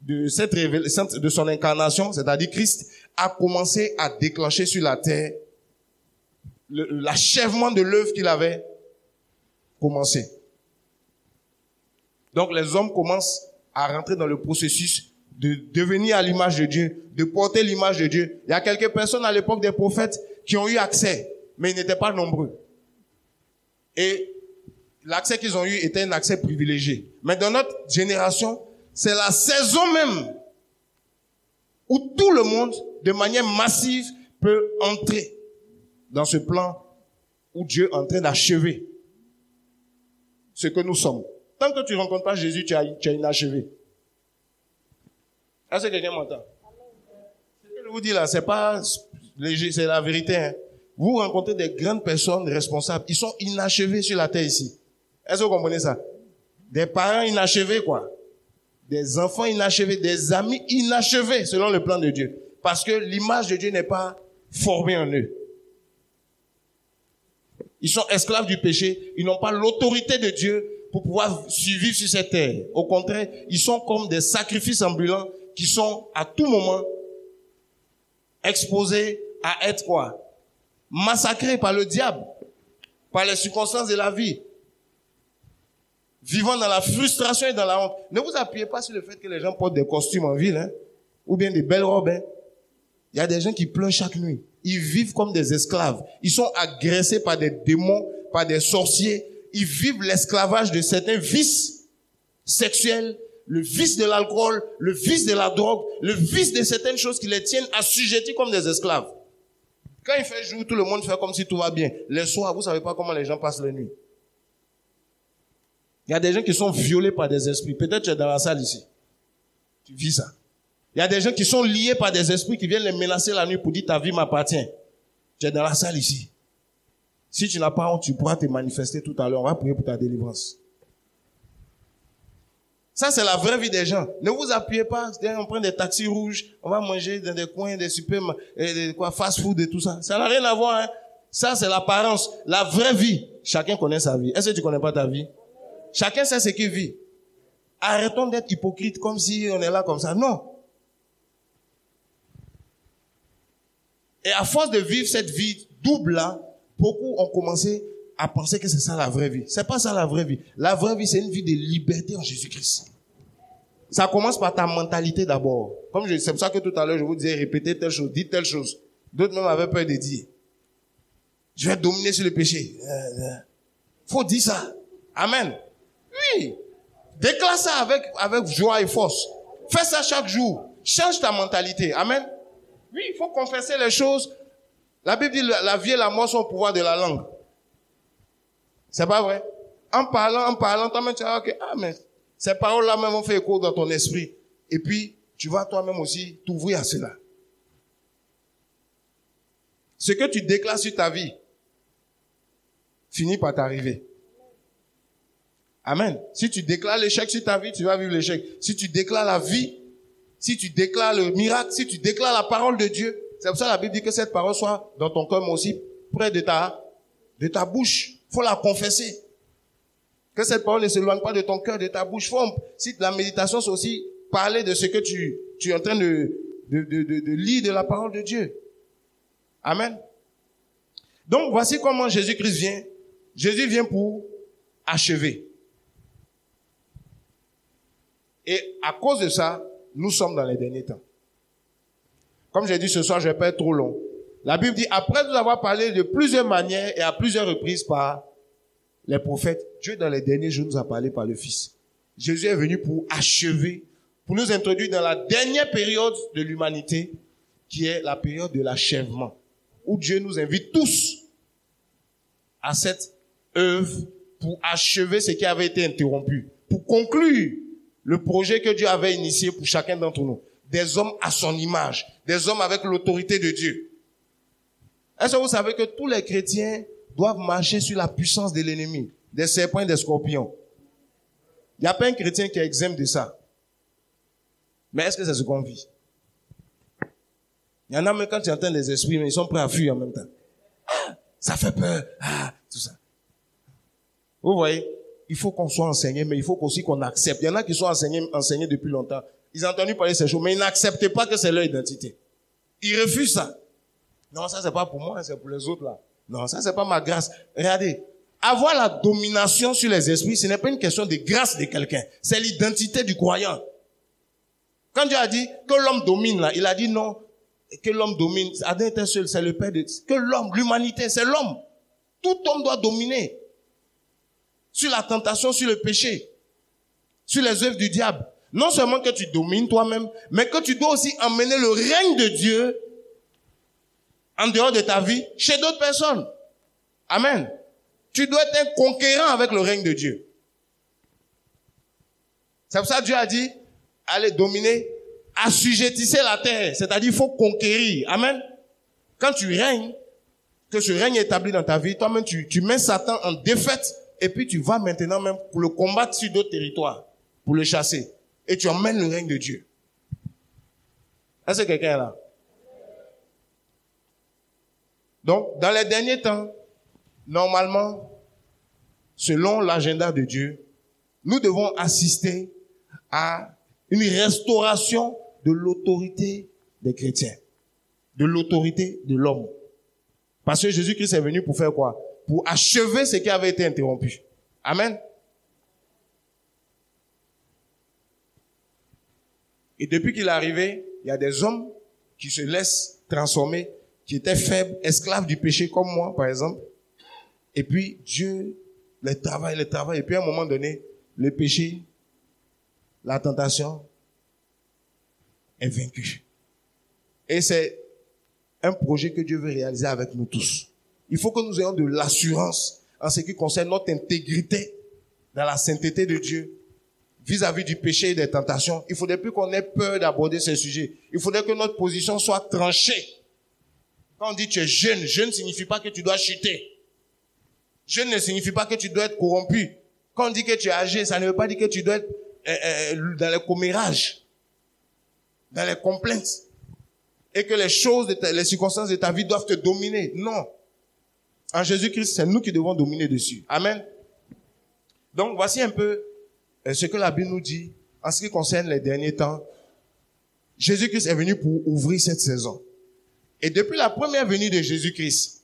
de cette révélation, de son incarnation, c'est-à-dire Christ, a commencé à déclencher sur la terre l'achèvement de l'œuvre qu'il avait commencé. Donc les hommes commencent à rentrer dans le processus de devenir à l'image de Dieu, de porter l'image de Dieu. Il y a quelques personnes à l'époque des prophètes qui ont eu accès, mais ils n'étaient pas nombreux. Et l'accès qu'ils ont eu était un accès privilégié. Mais dans notre génération, c'est la saison même où tout le monde, de manière massive, peut entrer dans ce plan où Dieu est en train d'achever ce que nous sommes. Tant que tu ne rencontres pas Jésus, tu as inachevé. Est-ce que quelqu'un m'entend? Ce que je vous dis là, c'est pas léger, c'est la vérité. Hein. Vous rencontrez des grandes personnes responsables. Ils sont inachevés sur la terre ici. Est-ce que vous comprenez ça? Des parents inachevés, quoi. Des enfants inachevés, des amis inachevés selon le plan de Dieu. Parce que l'image de Dieu n'est pas formée en eux. Ils sont esclaves du péché. Ils n'ont pas l'autorité de Dieu pour pouvoir survivre sur cette terre. Au contraire, ils sont comme des sacrifices ambulants qui sont à tout moment exposés à être quoi? Massacrés par le diable, par les circonstances de la vie. Vivant dans la frustration et dans la honte. Ne vous appuyez pas sur le fait que les gens portent des costumes en ville, hein, ou bien des belles robes. Hein. Il y a des gens qui pleurent chaque nuit. Ils vivent comme des esclaves. Ils sont agressés par des démons, par des sorciers. Ils vivent l'esclavage de certains vices sexuels, le vice de l'alcool, le vice de la drogue, le vice de certaines choses qui les tiennent assujettis comme des esclaves. Quand il fait jour, tout le monde fait comme si tout va bien. Le soir, vous savez pas comment les gens passent la nuit. Il y a des gens qui sont violés par des esprits. Peut-être tu es dans la salle ici. Tu vis ça. Il y a des gens qui sont liés par des esprits qui viennent les menacer la nuit pour dire ta vie m'appartient. Tu es dans la salle ici. Si tu n'as pas honte, tu pourras te manifester tout à l'heure. On va prier pour ta délivrance. Ça, c'est la vraie vie des gens. Ne vous appuyez pas. On prend des taxis rouges. On va manger dans des coins, des fast food et tout ça. Ça n'a rien à voir, hein. Ça, c'est l'apparence. La vraie vie. Chacun connaît sa vie. Est-ce que tu connais pas ta vie? Chacun sait ce qu'il vit. Arrêtons d'être hypocrites comme si on est là comme ça. Non. Et à force de vivre cette vie double-là, beaucoup ont commencé à penser que c'est ça la vraie vie. C'est pas ça la vraie vie. La vraie vie, c'est une vie de liberté en Jésus-Christ. Ça commence par ta mentalité d'abord. C'est pour ça que tout à l'heure, je vous disais, répétez telle chose, dites telle chose. D'autres même avaient peur de dire. Je vais dominer sur le péché. Faut dire ça. Amen. Oui. Déclare ça avec joie et force. Fais ça chaque jour. Change ta mentalité. Amen. Oui, il faut confesser les choses. La Bible dit la vie et la mort sont au pouvoir de la langue. C'est pas vrai? En parlant, toi-même tu vas dire, mais ces paroles-là même vont faire écho dans ton esprit. Et puis, tu vas toi-même aussi t'ouvrir à cela. Ce que tu déclares sur ta vie finit par t'arriver. Amen. Si tu déclares l'échec sur ta vie, tu vas vivre l'échec. Si tu déclares la vie, si tu déclares le miracle, si tu déclares la parole de Dieu, c'est pour ça que la Bible dit que cette parole soit dans ton cœur, mais aussi près de ta bouche. Faut la confesser. Que cette parole ne s'éloigne pas de ton cœur, de ta bouche. Si la méditation, c'est aussi parler de ce que tu es en train de lire de la parole de Dieu. Amen. Donc, voici comment Jésus-Christ vient. Jésus vient pour achever. Et à cause de ça, nous sommes dans les derniers temps. Comme j'ai dit ce soir, je ne vais pas être trop long. La Bible dit, après nous avoir parlé de plusieurs manières et à plusieurs reprises par les prophètes, Dieu dans les derniers jours nous a parlé par le Fils. Jésus est venu pour achever, pour nous introduire dans la dernière période de l'humanité, qui est la période de l'achèvement, où Dieu nous invite tous à cette œuvre pour achever ce qui avait été interrompu, pour conclure le projet que Dieu avait initié pour chacun d'entre nous. Des hommes à son image, des hommes avec l'autorité de Dieu. Est-ce que vous savez que tous les chrétiens doivent marcher sur la puissance de l'ennemi, des serpents et des scorpions? Il n'y a pas un chrétien qui est exempt de ça. Mais est-ce que c'est ce qu'on vit? Il y en a même quand tu entends les esprits, mais ils sont prêts à fuir en même temps. Ah, ça fait peur. Ah, tout ça. Vous voyez, il faut qu'on soit enseigné, mais il faut aussi qu'on accepte. Il y en a qui sont enseignés depuis longtemps. Ils ont entendu parler de ces choses, mais ils n'acceptent pas que c'est leur identité. Ils refusent ça. Non, ça c'est pas pour moi, c'est pour les autres là. Non, ça c'est pas ma grâce. Regardez, avoir la domination sur les esprits, ce n'est pas une question de grâce de quelqu'un. C'est l'identité du croyant. Quand Dieu a dit que l'homme domine là, il a dit non, que l'homme domine. Adam était seul, c'est le père de... Que l'homme, l'humanité, c'est l'homme. Tout homme doit dominer. Sur la tentation, sur le péché. Sur les œuvres du diable. Non seulement que tu domines toi-même, mais que tu dois aussi emmener le règne de Dieu en dehors de ta vie, chez d'autres personnes. Amen. Tu dois être un conquérant avec le règne de Dieu. C'est pour ça que Dieu a dit, allez dominer, assujettissez la terre. C'est-à-dire, il faut conquérir. Amen. Quand tu règnes, que ce règne est établi dans ta vie, toi-même, tu mets Satan en défaite, et puis tu vas maintenant même pour le combattre sur d'autres territoires, pour le chasser. Et tu emmènes le règne de Dieu. Est-ce que quelqu'un est là? Donc, dans les derniers temps, normalement, selon l'agenda de Dieu, nous devons assister à une restauration de l'autorité des chrétiens, de l'autorité de l'homme. Parce que Jésus-Christ est venu pour faire quoi? Pour achever ce qui avait été interrompu. Amen. Et depuis qu'il est arrivé, il y a des hommes qui se laissent transformer, qui étaient faibles, esclaves du péché comme moi, par exemple. Et puis, Dieu les travaille. Et puis, à un moment donné, le péché, la tentation est vaincu. Et c'est un projet que Dieu veut réaliser avec nous tous. Il faut que nous ayons de l'assurance en ce qui concerne notre intégrité dans la sainteté de Dieu vis-à-vis du péché et des tentations. Il ne faudrait plus qu'on ait peur d'aborder ces sujets. Il faudrait que notre position soit tranchée. Quand on dit tu es jeune, jeune ne signifie pas que tu dois chuter. Jeune ne signifie pas que tu dois être corrompu. Quand on dit que tu es âgé, ça ne veut pas dire que tu dois être dans les commérages, dans les complaintes, et que les choses, les circonstances de ta vie doivent te dominer. Non. En Jésus-Christ, c'est nous qui devons dominer dessus. Amen. Donc, voici un peu ce que la Bible nous dit en ce qui concerne les derniers temps. Jésus-Christ est venu pour ouvrir cette saison. Et depuis la première venue de Jésus-Christ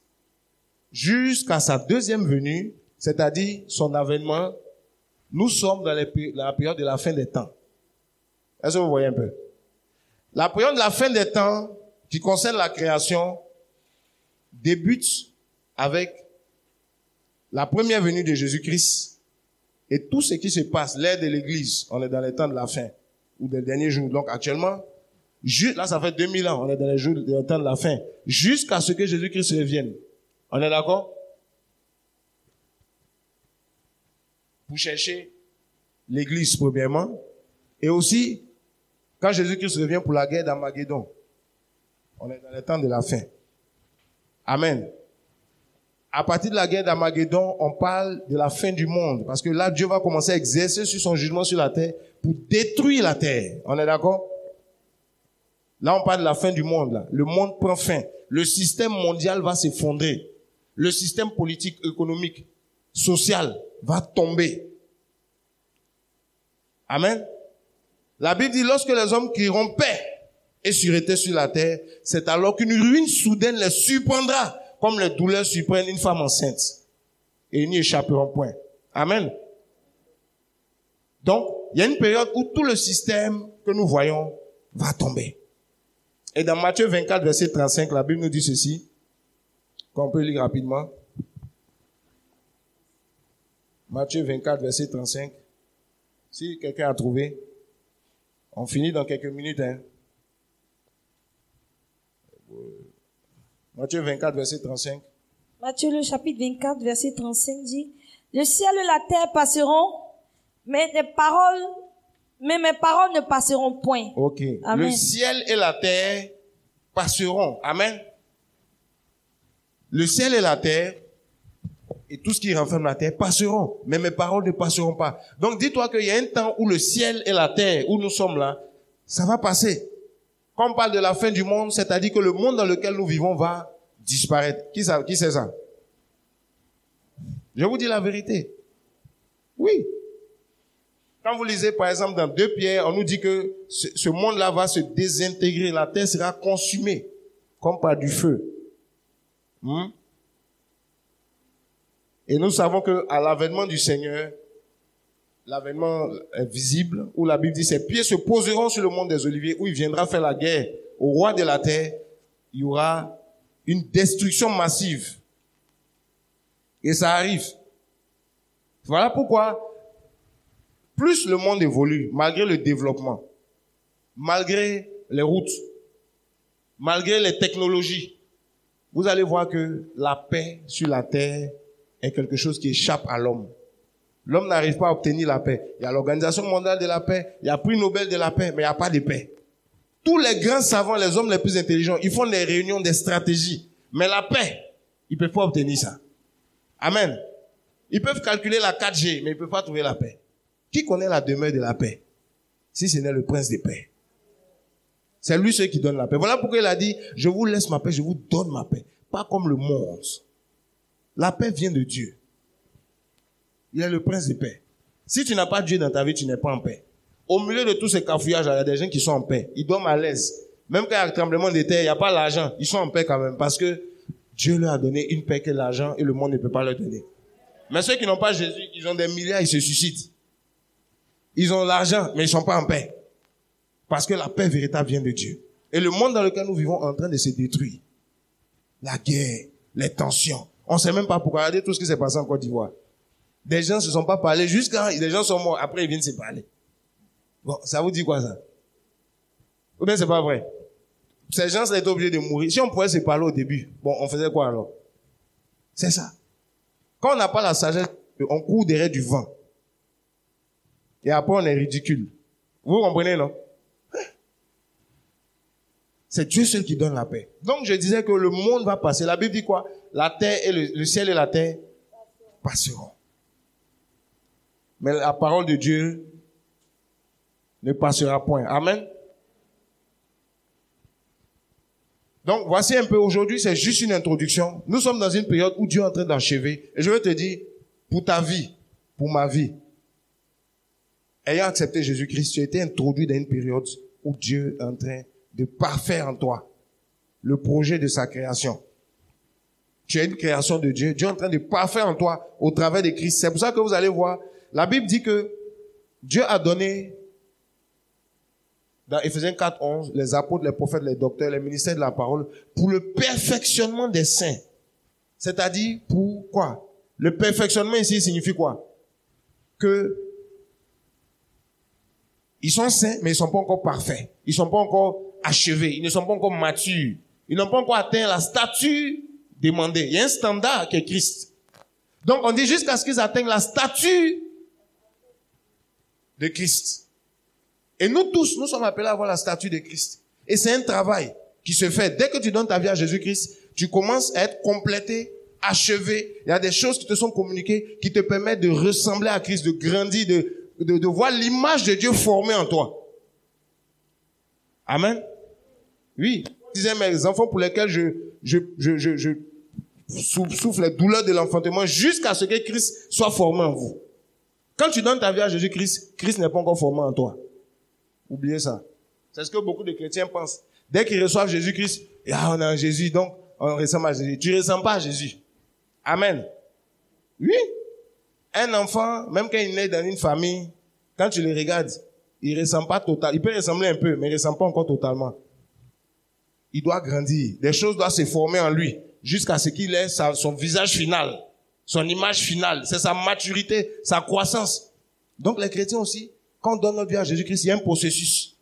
jusqu'à sa deuxième venue, c'est-à-dire son avènement, nous sommes dans la période de la fin des temps. Est-ce que vous voyez un peu? La période de la fin des temps, qui concerne la création, débute avec la première venue de Jésus-Christ et tout ce qui se passe, l'ère de l'Église. On est dans les temps de la fin, ou des derniers jours. Donc actuellement, là ça fait 2000 ans, on est dans les temps de la fin, jusqu'à ce que Jésus-Christ revienne. On est d'accord? Pour chercher l'Église premièrement, et aussi quand Jésus-Christ revient pour la guerre d'Armageddon. On est dans les temps de la fin. Amen. À partir de la guerre d'Armageddon, on parle de la fin du monde. Parce que là, Dieu va commencer à exercer sur son jugement sur la terre pour détruire la terre. On est d'accord? Là, on parle de la fin du monde. Là. Le monde prend fin. Le système mondial va s'effondrer. Le système politique, économique, social va tomber. Amen. La Bible dit, lorsque les hommes crieront paix et sûreté sur la terre, c'est alors qu'une ruine soudaine les surprendra, comme les douleurs surprennent une femme enceinte. Et ils n'y échapperont point. Amen. Donc, il y a une période où tout le système que nous voyons va tomber. Et dans Matthieu 24, verset 35, la Bible nous dit ceci, qu'on peut lire rapidement. Matthieu 24, verset 35. Si quelqu'un a trouvé, on finit dans quelques minutes. Hein. Matthieu 24, verset 35. Matthieu, le chapitre 24, verset 35 dit, « Le ciel et la terre passeront, mais mes paroles ne passeront point. » Ok. Amen. Le ciel et la terre passeront. Amen. Le ciel et la terre et tout ce qui renferme la terre passeront, mais mes paroles ne passeront pas. Donc dis-toi qu'il y a un temps où le ciel et la terre, où nous sommes là, ça va passer. Quand on parle de la fin du monde, c'est-à-dire que le monde dans lequel nous vivons va disparaître. Qui sait ça? Je vous dis la vérité. Oui. Quand vous lisez par exemple dans 2 Pierre, on nous dit que ce monde-là va se désintégrer, la terre sera consumée, comme par du feu. Et nous savons que à l'avènement du Seigneur, l'avènement visible, où la Bible dit ses pieds se poseront sur le mont des Oliviers, où il viendra faire la guerre au roi de la terre, il y aura une destruction massive. Et ça arrive. Voilà pourquoi, plus le monde évolue, malgré le développement, malgré les routes, malgré les technologies, vous allez voir que la paix sur la terre est quelque chose qui échappe à l'homme. L'homme n'arrive pas à obtenir la paix. Il y a l'Organisation mondiale de la paix, il y a le prix Nobel de la paix, mais il n'y a pas de paix. Tous les grands savants, les hommes les plus intelligents, ils font des réunions, des stratégies. Mais la paix, ils ne peuvent pas obtenir ça. Amen. Ils peuvent calculer la 4G, mais ils ne peuvent pas trouver la paix. Qui connaît la demeure de la paix? Si ce n'est le prince des paix. C'est lui celui qui donne la paix. Voilà pourquoi il a dit, je vous laisse ma paix, je vous donne ma paix. Pas comme le monde. La paix vient de Dieu. Il est le prince de paix. Si tu n'as pas Dieu dans ta vie, tu n'es pas en paix. Au milieu de tous ces cafouillages, il y a des gens qui sont en paix. Ils dorment à l'aise. Même quand il y a un tremblement de terre, il n'y a pas l'argent. Ils sont en paix quand même parce que Dieu leur a donné une paix que l'argent et le monde ne peut pas leur donner. Mais ceux qui n'ont pas Jésus, ils ont des milliards, ils se suicident. Ils ont l'argent, mais ils ne sont pas en paix. Parce que la paix véritable vient de Dieu. Et le monde dans lequel nous vivons est en train de se détruire. La guerre, les tensions. On ne sait même pas pourquoi. Regardez tout ce qui s'est passé en Côte d'Ivoire. Des gens ne se sont pas parlé jusqu'à... Les gens sont morts. Après, ils viennent se parler. Bon, ça vous dit quoi, ça? Ou bien c'est pas vrai? Ces gens étaient obligés de mourir. Si on pouvait se parler au début, bon, on faisait quoi alors? C'est ça. Quand on n'a pas la sagesse, on court derrière du vent. Et après, on est ridicule. Vous comprenez, non? C'est Dieu seul qui donne la paix. Donc, je disais que le monde va passer. La Bible dit quoi? La terre et le ciel et la terre passeront. Mais la parole de Dieu ne passera point. Amen. Donc, voici un peu aujourd'hui, c'est juste une introduction. Nous sommes dans une période où Dieu est en train d'achever. Et je veux te dire, pour ta vie, pour ma vie, ayant accepté Jésus-Christ, tu as été introduit dans une période où Dieu est en train de parfaire en toi le projet de sa création. Tu es une création de Dieu. Dieu est en train de parfaire en toi au travers de Christ. C'est pour ça que vous allez voir, la Bible dit que Dieu a donné, dans Éphésiens 4:11, les apôtres, les prophètes, les docteurs, les ministères de la parole, pour le perfectionnement des saints. C'est-à-dire, pour quoi? Le perfectionnement ici signifie quoi? Que ils sont saints, mais ils ne sont pas encore parfaits. Ils ne sont pas encore achevés. Ils ne sont pas encore matures. Ils n'ont pas encore atteint la stature demandée. Il y a un standard qui est Christ. Donc, on dit jusqu'à ce qu'ils atteignent la stature de Christ. Et nous tous, nous sommes appelés à avoir la stature de Christ. Et c'est un travail qui se fait. Dès que tu donnes ta vie à Jésus-Christ, tu commences à être complété, achevé. Il y a des choses qui te sont communiquées, qui te permettent de ressembler à Christ, de grandir, de voir l'image de Dieu formée en toi. Amen. Oui. Je disais mes enfants pour lesquels je souffle les douleurs de l'enfantement jusqu'à ce que Christ soit formé en vous. Quand tu donnes ta vie à Jésus-Christ, Christ n'est pas encore formé en toi. Oubliez ça. C'est ce que beaucoup de chrétiens pensent. Dès qu'ils reçoivent Jésus-Christ, on est en Jésus, donc on ressemble à Jésus. Tu ne ressembles pas à Jésus. Amen. Oui. Un enfant, même quand il naît dans une famille, quand tu le regardes, il ne ressemble pas totalement. Il peut ressembler un peu, mais il ne ressemble pas encore totalement. Il doit grandir. Des choses doivent se former en lui jusqu'à ce qu'il ait son visage final, son image finale. C'est sa maturité, sa croissance. Donc les chrétiens aussi, quand on donne notre vie à Jésus-Christ, il y a un processus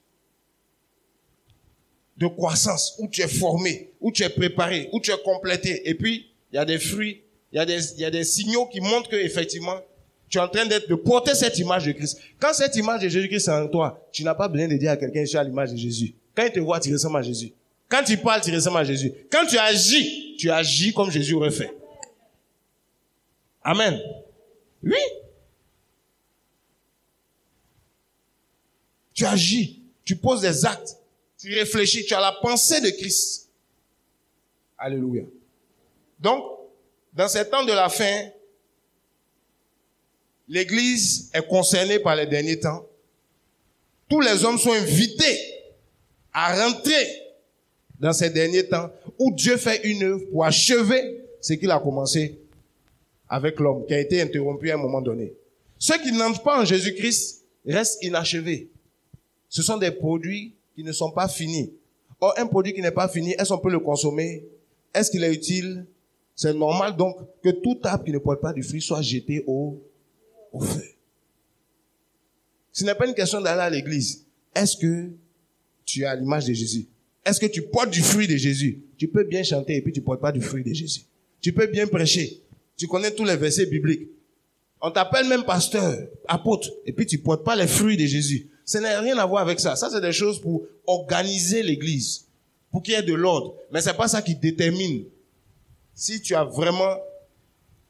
de croissance où tu es formé, où tu es préparé, où tu es complété. Et puis, il y a des fruits, il y a des signaux qui montrent que effectivement, tu es en train de porter cette image de Christ. Quand cette image de Jésus-Christ est en toi, tu n'as pas besoin de dire à quelqu'un, je suis à l'image de Jésus. Quand il te voit, tu ressembles à Jésus. Quand tu parles, tu ressembles à Jésus. Quand tu agis comme Jésus aurait fait. Amen. Oui. Tu agis, tu poses des actes, tu réfléchis, tu as la pensée de Christ. Alléluia. Donc, dans ces temps de la fin, l'Église est concernée par les derniers temps. Tous les hommes sont invités à rentrer dans ces derniers temps où Dieu fait une œuvre pour achever ce qu'il a commencé avec l'homme, qui a été interrompu à un moment donné. Ceux qui n'entrent pas en Jésus-Christ restent inachevés. Ce sont des produits qui ne sont pas finis. Or, un produit qui n'est pas fini, est-ce qu'on peut le consommer? Est-ce qu'il est utile? C'est normal donc que tout arbre qui ne porte pas du fruit soit jeté au feu. Ce n'est pas une question d'aller à l'église. Est-ce que tu es à l'image de Jésus? Est-ce que tu portes du fruit de Jésus? Tu peux bien chanter et puis tu ne portes pas du fruit de Jésus. Tu peux bien prêcher. Tu connais tous les versets bibliques. On t'appelle même pasteur, apôtre, et puis tu ne portes pas les fruits de Jésus. Ça n'a rien à voir avec ça. Ça, c'est des choses pour organiser l'église, pour qu'il y ait de l'ordre. Mais c'est pas ça qui détermine si tu as vraiment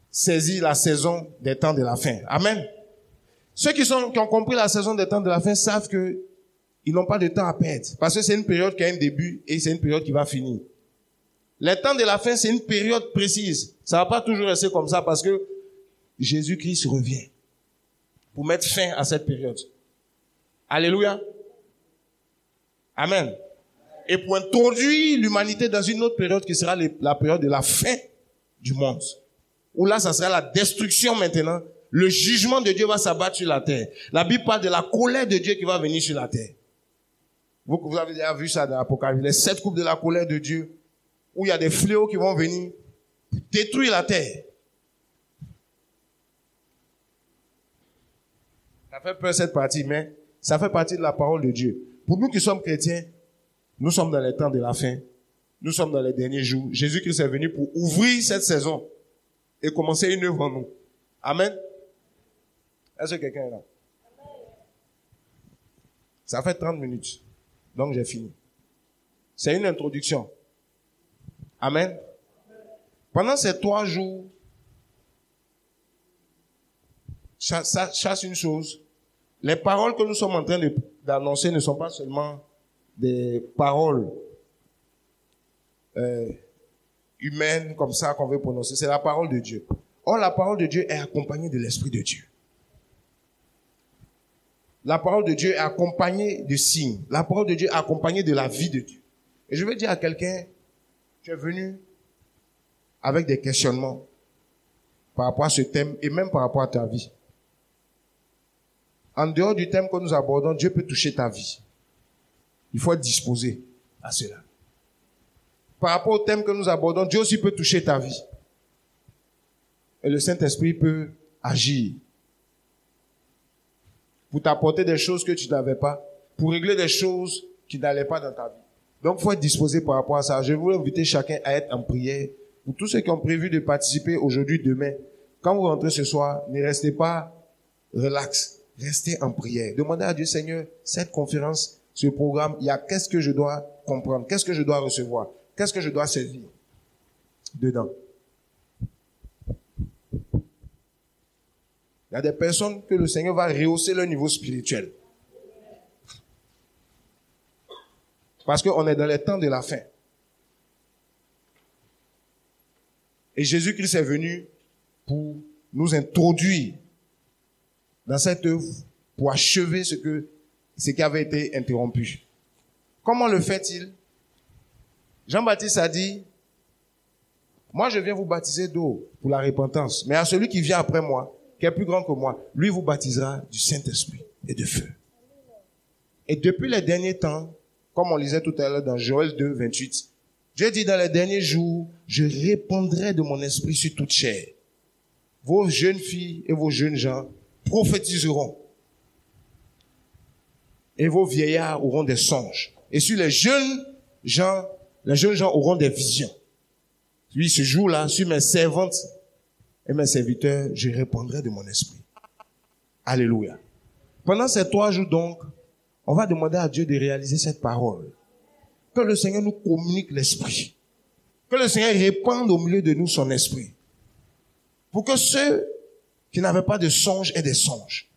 saisi la saison des temps de la fin. Amen. Ceux qui ont compris la saison des temps de la fin savent que ils n'ont pas de temps à perdre. Parce que c'est une période qui a un début et c'est une période qui va finir. Les temps de la fin, c'est une période précise. Ça va pas toujours rester comme ça parce que Jésus-Christ revient pour mettre fin à cette période. Alléluia. Amen. Et pour introduire l'humanité dans une autre période qui sera la période de la fin du monde. Où là, ça sera la destruction maintenant. Le jugement de Dieu va s'abattre sur la terre. La Bible parle de la colère de Dieu qui va venir sur la terre. Vous avez déjà vu ça dans l'Apocalypse. Les 7 coupes de la colère de Dieu. Où il y a des fléaux qui vont venir pour détruire la terre. Ça fait peur cette partie, mais ça fait partie de la parole de Dieu. Pour nous qui sommes chrétiens, Nous sommes dans les temps de la fin. Nous sommes dans les derniers jours. Jésus-Christ est venu pour ouvrir cette saison et commencer une œuvre en nous. Amen. Est-ce que quelqu'un est là? Ça fait 30 minutes. Donc j'ai fini. C'est une introduction. Amen. Pendant ces 3 jours, chasse une chose. Les paroles que nous sommes en train d'annoncer ne sont pas seulement des paroles humaines comme ça qu'on veut prononcer. C'est la parole de Dieu. Or, la parole de Dieu est accompagnée de l'Esprit de Dieu. La parole de Dieu est accompagnée de signes. La parole de Dieu est accompagnée de la vie de Dieu. Et je vais dire à quelqu'un, tu es venu avec des questionnements par rapport à ce thème et même par rapport à ta vie. En dehors du thème que nous abordons, Dieu peut toucher ta vie. Il faut être disposé à cela. Par rapport au thème que nous abordons, Dieu aussi peut toucher ta vie. Et le Saint-Esprit peut agir pour t'apporter des choses que tu n'avais pas, pour régler des choses qui n'allaient pas dans ta vie. Donc, il faut être disposé par rapport à ça. Je voulais inviter chacun à être en prière. Pour tous ceux qui ont prévu de participer aujourd'hui, demain, quand vous rentrez ce soir, ne restez pas relax. Restez en prière. Demandez à Dieu, Seigneur, cette conférence, ce programme, il y a qu'est-ce que je dois comprendre, qu'est-ce que je dois recevoir, qu'est-ce que je dois saisir dedans. Il y a des personnes que le Seigneur va rehausser leur niveau spirituel. Parce qu'on est dans les temps de la fin. Et Jésus-Christ est venu pour nous introduire dans cette œuvre, pour achever ce qui avait été interrompu. Comment le fait-il? Jean-Baptiste a dit, moi je viens vous baptiser d'eau pour la repentance, mais à celui qui vient après moi, qui est plus grand que moi, lui vous baptisera du Saint-Esprit et de feu. Et depuis les derniers temps, comme on lisait tout à l'heure dans Joël 2, 28, Dieu dit dans les derniers jours, je répandrai de mon esprit sur toute chair. Vos jeunes filles et vos jeunes gens prophétiseront. Et vos vieillards auront des songes. Et sur les jeunes gens auront des visions. Oui, ce jour-là, sur mes servantes et mes serviteurs, je répandrai de mon esprit. Alléluia. Pendant ces 3 jours donc, on va demander à Dieu de réaliser cette parole. Que le Seigneur nous communique l'esprit. Que le Seigneur répande au milieu de nous son esprit. Pour que ceux qui n'avaient pas de songes aient des songes.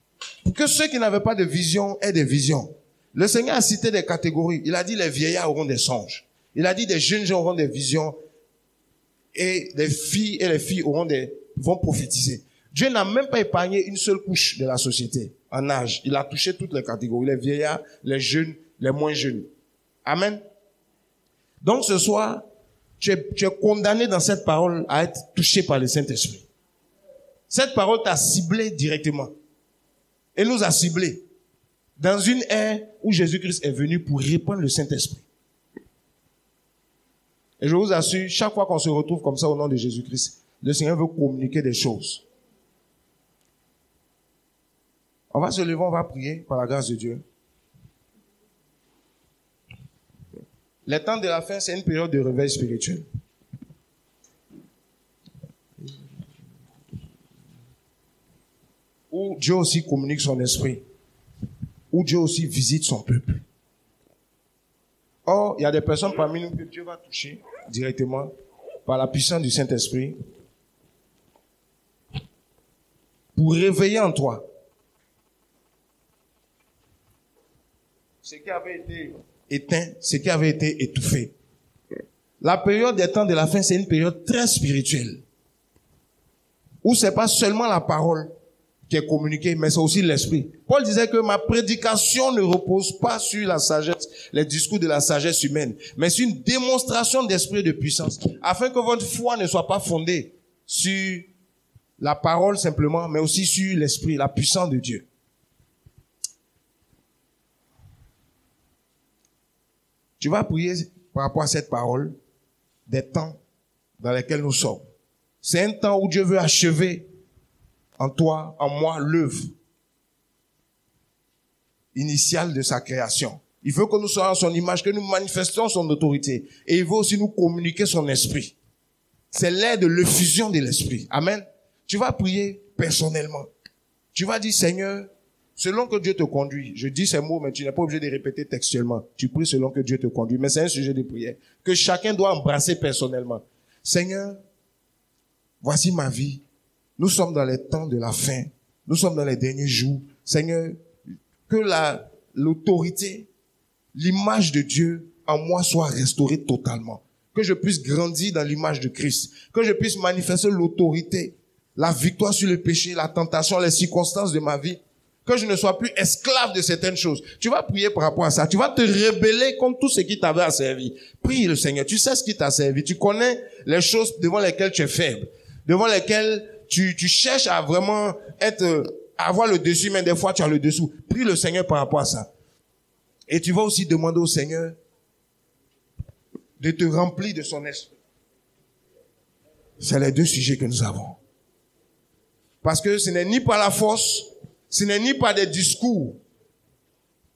Pour que ceux qui n'avaient pas de vision aient des visions. Le Seigneur a cité des catégories. Il a dit les vieillards auront des songes. Il a dit des jeunes gens auront des visions. Et les filles vont prophétiser. Dieu n'a même pas épargné une seule couche de la société en âge. Il a touché toutes les catégories. Les vieillards, les jeunes, les moins jeunes. Amen. Donc ce soir, tu es condamné dans cette parole à être touché par le Saint-Esprit. Cette parole t'a ciblé directement. Elle nous a ciblés dans une ère où Jésus-Christ est venu pour répandre le Saint-Esprit. Et je vous assure, chaque fois qu'on se retrouve comme ça au nom de Jésus-Christ, le Seigneur veut communiquer des choses. On va se lever, on va prier par la grâce de Dieu. Les temps de la fin, c'est une période de réveil spirituel. Où Dieu aussi communique son esprit. Où Dieu aussi visite son peuple. Or, il y a des personnes parmi nous que Dieu va toucher directement par la puissance du Saint-Esprit pour réveiller en toi ce qui avait été éteint, ce qui avait été étouffé. La période des temps de la fin, c'est une période très spirituelle où c'est pas seulement la parole qui est communiquée, mais c'est aussi l'esprit. Paul disait que ma prédication ne repose pas sur la sagesse, les discours de la sagesse humaine, mais sur une démonstration d'esprit et de puissance, afin que votre foi ne soit pas fondée sur la parole simplement, mais aussi sur l'esprit, la puissance de Dieu. Tu vas prier par rapport à cette parole des temps dans lesquels nous sommes. C'est un temps où Dieu veut achever en toi, en moi, l'œuvre initiale de sa création. Il veut que nous soyons à son image, que nous manifestions son autorité. Et il veut aussi nous communiquer son esprit. C'est l'ère de l'effusion de l'esprit. Amen. Tu vas prier personnellement. Tu vas dire, Seigneur, selon que Dieu te conduit. Je dis ces mots, mais tu n'es pas obligé de répéter textuellement. Tu pries selon que Dieu te conduit. Mais c'est un sujet de prière que chacun doit embrasser personnellement. Seigneur, voici ma vie. Nous sommes dans les temps de la fin. Nous sommes dans les derniers jours. Seigneur, que l'autorité, l'image de Dieu en moi soit restaurée totalement. Que je puisse grandir dans l'image de Christ. Que je puisse manifester l'autorité, la victoire sur le péché, la tentation, les circonstances de ma vie. Que je ne sois plus esclave de certaines choses. Tu vas prier par rapport à ça. Tu vas te rebeller contre tout ce qui t'avait asservi. Prie le Seigneur. Tu sais ce qui t'a servi. Tu connais les choses devant lesquelles tu es faible. Devant lesquelles tu cherches à vraiment avoir le dessus, mais des fois tu as le dessous. Prie le Seigneur par rapport à ça. Et tu vas aussi demander au Seigneur de te remplir de son esprit. C'est les deux sujets que nous avons. Parce que ce n'est ni par la force, ce n'est ni par des discours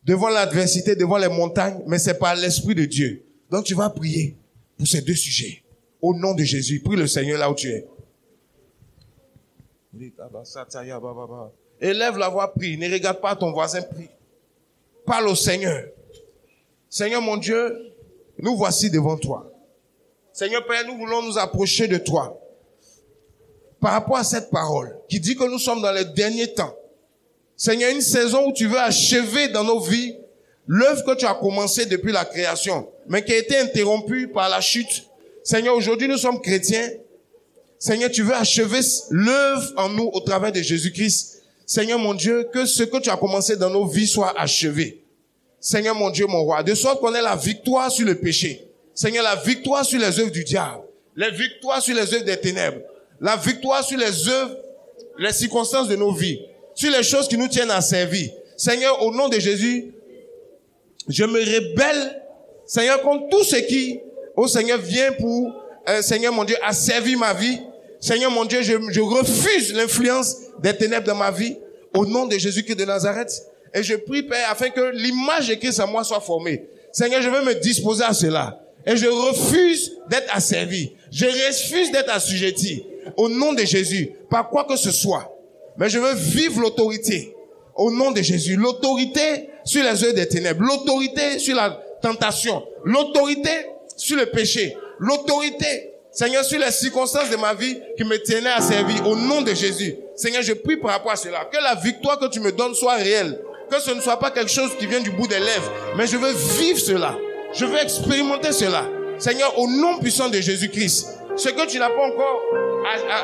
devant l'adversité, devant les montagnes, mais c'est par l'Esprit de Dieu. Donc tu vas prier pour ces deux sujets. Au nom de Jésus, prie le Seigneur là où tu es. Élève la voix, prie. Ne regarde pas ton voisin, prie. Parle au Seigneur. Seigneur mon Dieu, nous voici devant toi. Seigneur Père, nous voulons nous approcher de toi. Par rapport à cette parole, qui dit que nous sommes dans les derniers temps. Seigneur, une saison où tu veux achever dans nos vies l'œuvre que tu as commencée depuis la création, mais qui a été interrompue par la chute. Seigneur, aujourd'hui nous sommes chrétiens. Seigneur, tu veux achever l'œuvre en nous au travers de Jésus-Christ. Seigneur mon Dieu, que ce que tu as commencé dans nos vies soit achevé. Seigneur mon Dieu, mon roi, de sorte qu'on ait la victoire sur le péché. Seigneur, la victoire sur les œuvres du diable. La victoire sur les œuvres des ténèbres. La victoire sur les œuvres, les circonstances de nos vies. Sur les choses qui nous tiennent à servir. Seigneur, au nom de Jésus, je me rebelle, Seigneur, contre tout ce qui, oh Seigneur, vient pour, Seigneur mon Dieu, asservir ma vie. Seigneur mon Dieu, je refuse l'influence des ténèbres dans ma vie. Au nom de Jésus-Christ de Nazareth. Et je prie, Père, afin que l'image de Christ en moi soit formée. Seigneur, je veux me disposer à cela. Et je refuse d'être asservi. Je refuse d'être assujetti. Au nom de Jésus, par quoi que ce soit. Mais je veux vivre l'autorité. Au nom de Jésus. L'autorité sur les œuvres des ténèbres. L'autorité sur la tentation. L'autorité sur le péché. L'autorité, Seigneur, sur les circonstances de ma vie qui me tenaient à servir. Au nom de Jésus. Seigneur, je prie par rapport à cela. Que la victoire que tu me donnes soit réelle. Que ce ne soit pas quelque chose qui vient du bout des lèvres. Mais je veux vivre cela. Je veux expérimenter cela. Seigneur, au nom puissant de Jésus-Christ. Ce que tu n'as pas encore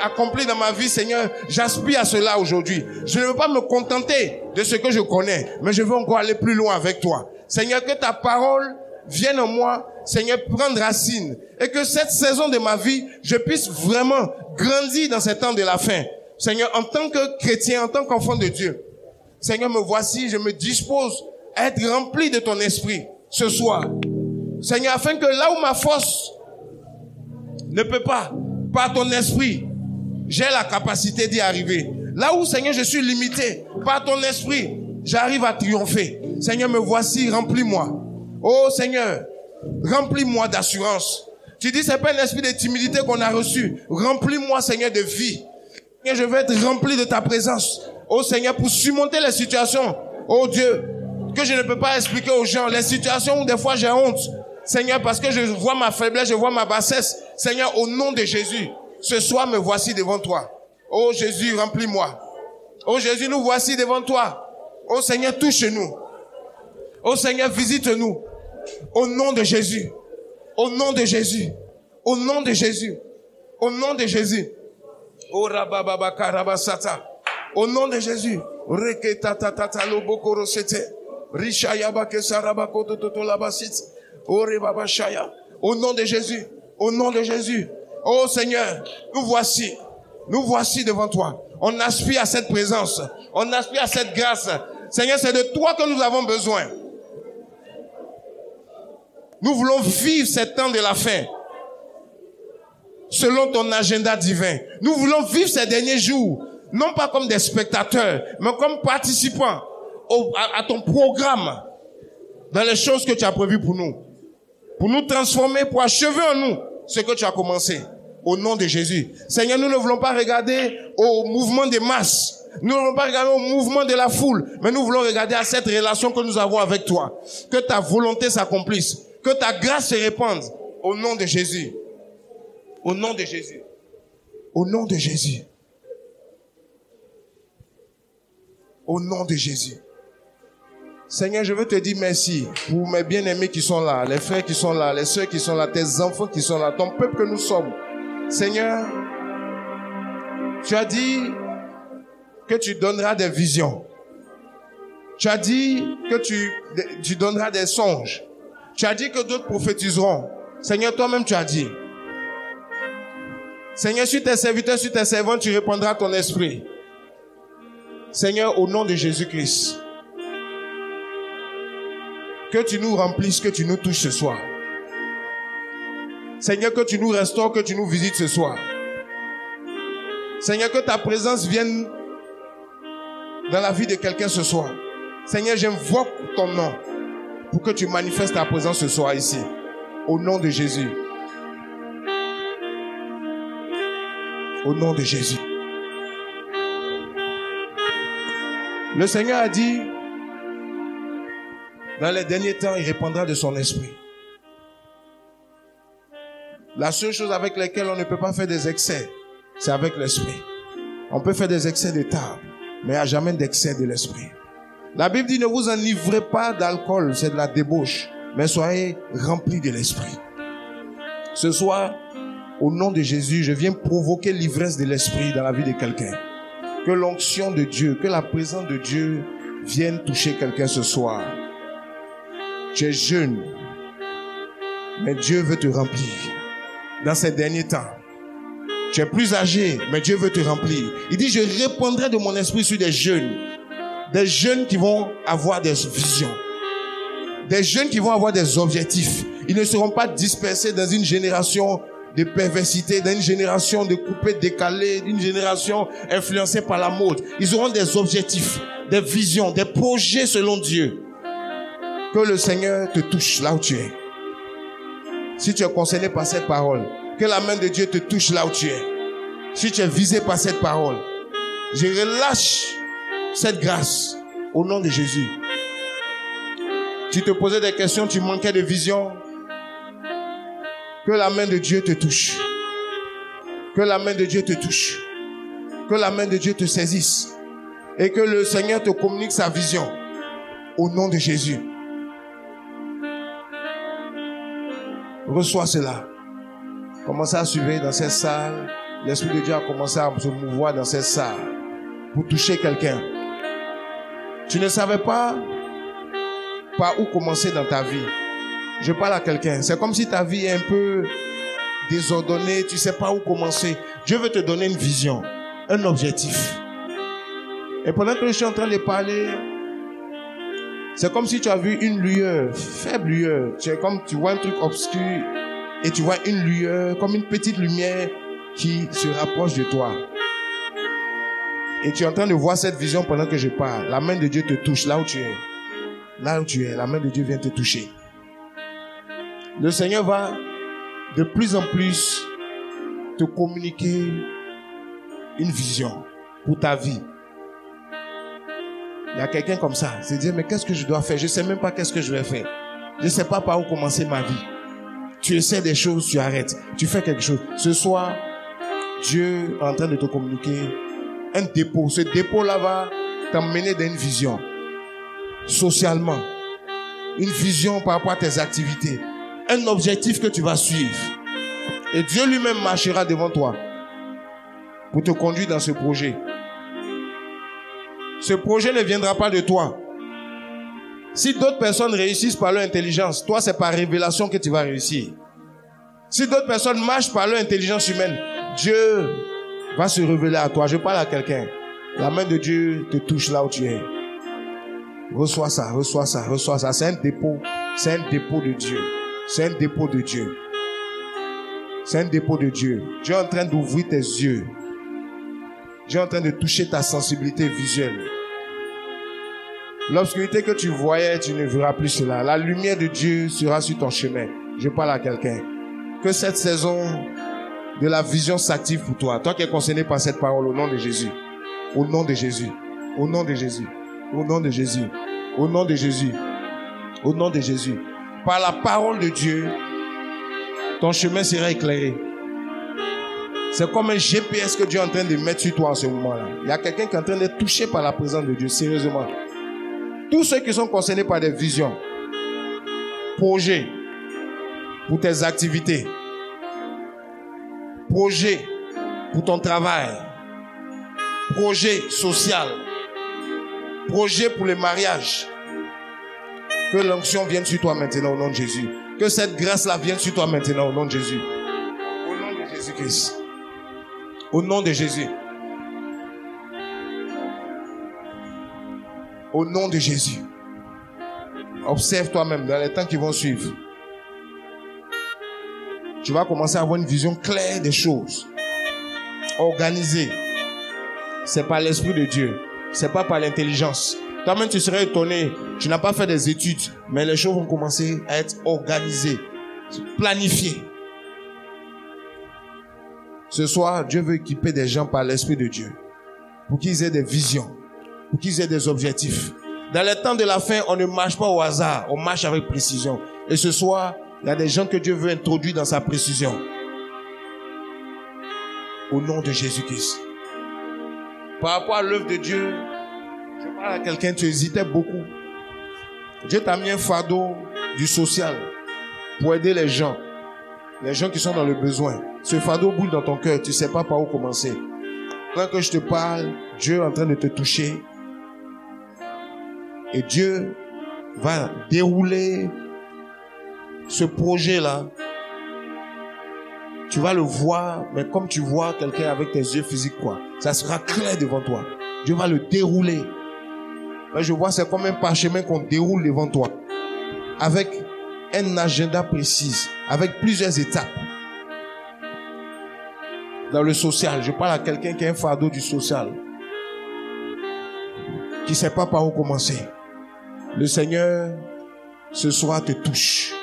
accompli dans ma vie, Seigneur, j'aspire à cela aujourd'hui. Je ne veux pas me contenter de ce que je connais, mais je veux encore aller plus loin avec toi. Seigneur, que ta parole vienne en moi, Seigneur, prendre racine. Et que cette saison de ma vie, je puisse vraiment grandir dans ces temps de la fin. Seigneur, en tant que chrétien, en tant qu'enfant de Dieu, Seigneur, me voici, je me dispose à être rempli de ton esprit ce soir. Seigneur, afin que là où ma force ne peut pas, par ton esprit, j'ai la capacité d'y arriver. Là où, Seigneur, je suis limité, par ton esprit, j'arrive à triompher. Seigneur, me voici, remplis-moi. Oh Seigneur, remplis-moi d'assurance. Tu dis, c'est pas un esprit de timidité qu'on a reçu. Remplis-moi, Seigneur, de vie. Seigneur, je veux être rempli de ta présence. Oh Seigneur, pour surmonter les situations, oh Dieu, que je ne peux pas expliquer aux gens, les situations où des fois j'ai honte. Seigneur, parce que je vois ma faiblesse, je vois ma bassesse. Seigneur, au nom de Jésus, ce soir me voici devant toi. Oh Jésus, remplis-moi. Oh Jésus, nous voici devant toi. Oh Seigneur, touche-nous. Oh Seigneur, visite-nous. Au nom de Jésus. Au nom de Jésus. Au nom de Jésus. Au nom de Jésus. Oh Rabababa Karabasata. Au nom de Jésus. Reketatatata lobokoro sete. Rishayaba kesarabako totolabasit. Au nom de Jésus. Au nom de Jésus. Oh Seigneur, nous voici devant toi. On aspire à cette présence. On aspire à cette grâce. Seigneur, c'est de toi que nous avons besoin. Nous voulons vivre ces temps de la fin. Selon ton agenda divin. Nous voulons vivre ces derniers jours. Non pas comme des spectateurs, mais comme participants à ton programme. dans les choses que tu as prévues pour nous transformer, pour achever en nous ce que tu as commencé. Au nom de Jésus. Seigneur, nous ne voulons pas regarder au mouvement des masses. Nous ne voulons pas regarder au mouvement de la foule. Mais nous voulons regarder à cette relation que nous avons avec toi. Que ta volonté s'accomplisse. Que ta grâce se répande. Au nom de Jésus. Au nom de Jésus. Au nom de Jésus. Au nom de Jésus. Seigneur, je veux te dire merci pour mes bien-aimés qui sont là, les frères qui sont là, les sœurs qui sont là, tes enfants qui sont là, ton peuple que nous sommes. Seigneur, tu as dit que tu donneras des visions. Tu as dit que tu donneras des songes. Tu as dit que d'autres prophétiseront. Seigneur, toi-même tu as dit. Seigneur, sur tes serviteurs, sur tes servants, tu répondras ton esprit. Seigneur, au nom de Jésus-Christ, que tu nous remplisses, que tu nous touches ce soir. Seigneur, que tu nous restaures, que tu nous visites ce soir. Seigneur, que ta présence vienne dans la vie de quelqu'un ce soir. Seigneur, j'invoque ton nom pour que tu manifestes ta présence ce soir ici. Au nom de Jésus. Au nom de Jésus. Le Seigneur a dit, dans les derniers temps, il répandra de son esprit. La seule chose avec laquelle on ne peut pas faire des excès, c'est avec l'esprit. On peut faire des excès de table, mais il n'y a jamais d'excès de l'esprit. La Bible dit, ne vous enivrez pas d'alcool, c'est de la débauche, mais soyez remplis de l'esprit. Ce soir, au nom de Jésus, je viens provoquer l'ivresse de l'esprit dans la vie de quelqu'un. Que l'onction de Dieu, que la présence de Dieu vienne toucher quelqu'un ce soir. Tu es jeune, mais Dieu veut te remplir. Dans ces derniers temps, tu es plus âgé, mais Dieu veut te remplir. Il dit, je répandrai de mon esprit sur des jeunes qui vont avoir des visions, des jeunes qui vont avoir des objectifs. Ils ne seront pas dispersés dans une génération de perversité, dans une génération de coupés décalés, d'une génération influencée par la mode. Ils auront des objectifs, des visions, des projets selon Dieu. Que le Seigneur te touche là où tu es. Si tu es concerné par cette parole, que la main de Dieu te touche là où tu es. Si tu es visé par cette parole, je relâche cette grâce au nom de Jésus. Tu te posais des questions, tu manquais de vision. Que la main de Dieu te touche. Que la main de Dieu te touche. Que la main de Dieu te saisisse. Et que le Seigneur te communique sa vision. Au nom de Jésus. Reçois cela. Commencez à suivre dans cette salle. L'Esprit de Dieu a commencé à se mouvoir dans cette salle. Pour toucher quelqu'un. Tu ne savais pas par où commencer dans ta vie. Je parle à quelqu'un. C'est comme si ta vie est un peu désordonnée. Tu ne sais pas où commencer. Dieu veut te donner une vision. Un objectif. Et pendant que je suis en train de parler, c'est comme si tu as vu une lueur, faible lueur. C'est comme tu vois un truc obscur et tu vois une lueur, comme une petite lumière qui se rapproche de toi. Et tu es en train de voir cette vision pendant que je parle. La main de Dieu te touche là où tu es. Là où tu es, la main de Dieu vient te toucher. Le Seigneur va de plus en plus te communiquer une vision pour ta vie. Il y a quelqu'un comme ça, il se dit, mais qu'est-ce que je dois faire? Je ne sais même pas qu'est-ce que je vais faire. Je ne sais pas par où commencer ma vie. Tu essaies des choses, tu arrêtes. Tu fais quelque chose. Ce soir, Dieu est en train de te communiquer un dépôt. Ce dépôt-là va t'emmener dans une vision. Socialement. Une vision par rapport à tes activités. Un objectif que tu vas suivre. Et Dieu lui-même marchera devant toi pour te conduire dans ce projet. Ce projet ne viendra pas de toi. Si d'autres personnes réussissent par leur intelligence, toi c'est par révélation que tu vas réussir. Si d'autres personnes marchent par leur intelligence humaine, Dieu va se révéler à toi. Je parle à quelqu'un. La main de Dieu te touche là où tu es. Reçois ça, reçois ça, reçois ça. C'est un dépôt de Dieu. C'est un dépôt de Dieu. C'est un dépôt de Dieu. Dieu est en train d'ouvrir tes yeux. Dieu est en train de toucher ta sensibilité visuelle. L'obscurité que tu voyais, tu ne verras plus cela. La lumière de Dieu sera sur ton chemin. Je parle à quelqu'un. Que cette saison de la vision s'active pour toi. Toi qui es concerné par cette parole, au nom de Jésus. Au nom de Jésus. Au nom de Jésus. Au nom de Jésus. Au nom de Jésus. Au nom de Jésus. Par la parole de Dieu, ton chemin sera éclairé. C'est comme un GPS que Dieu est en train de mettre sur toi en ce moment-là. Il y a quelqu'un qui est en train d'être touché par la présence de Dieu, sérieusement. Tous ceux qui sont concernés par des visions, projets pour tes activités, projets pour ton travail, projets social, projets pour le mariage, que l'onction vienne sur toi maintenant au nom de Jésus. Que cette grâce-là vienne sur toi maintenant au nom de Jésus. Au nom de Jésus-Christ. Au nom de Jésus. Au nom de Jésus. Observe toi-même dans les temps qui vont suivre. Tu vas commencer à avoir une vision claire des choses. Organisée. C'est par l'Esprit de Dieu. C'est pas par l'intelligence. Toi-même, tu serais étonné. Tu n'as pas fait des études. Mais les choses vont commencer à être organisées. Planifiées. Ce soir, Dieu veut équiper des gens par l'Esprit de Dieu. Pour qu'ils aient des visions. Pour qu'ils aient des objectifs. Dans les temps de la fin, on ne marche pas au hasard. On marche avec précision. Et ce soir, il y a des gens que Dieu veut introduire dans sa précision. Au nom de Jésus-Christ. Par rapport à l'œuvre de Dieu, je parle à quelqu'un, tu hésitais beaucoup. Dieu t'a mis un fardeau du social pour aider les gens qui sont dans le besoin. Ce fardeau boule dans ton cœur, tu ne sais pas par où commencer. Quand que je te parle, Dieu est en train de te toucher. Et Dieu va dérouler ce projet-là. Tu vas le voir, mais comme tu vois quelqu'un avec tes yeux physiques, quoi. Ça sera clair devant toi. Dieu va le dérouler. Là, je vois, c'est comme un parchemin qu'on déroule devant toi. Avec un agenda précis. Avec plusieurs étapes. Dans le social, je parle à quelqu'un qui a un fardeau du social. Qui ne sait pas par où commencer. Le Seigneur, ce soir, te touche.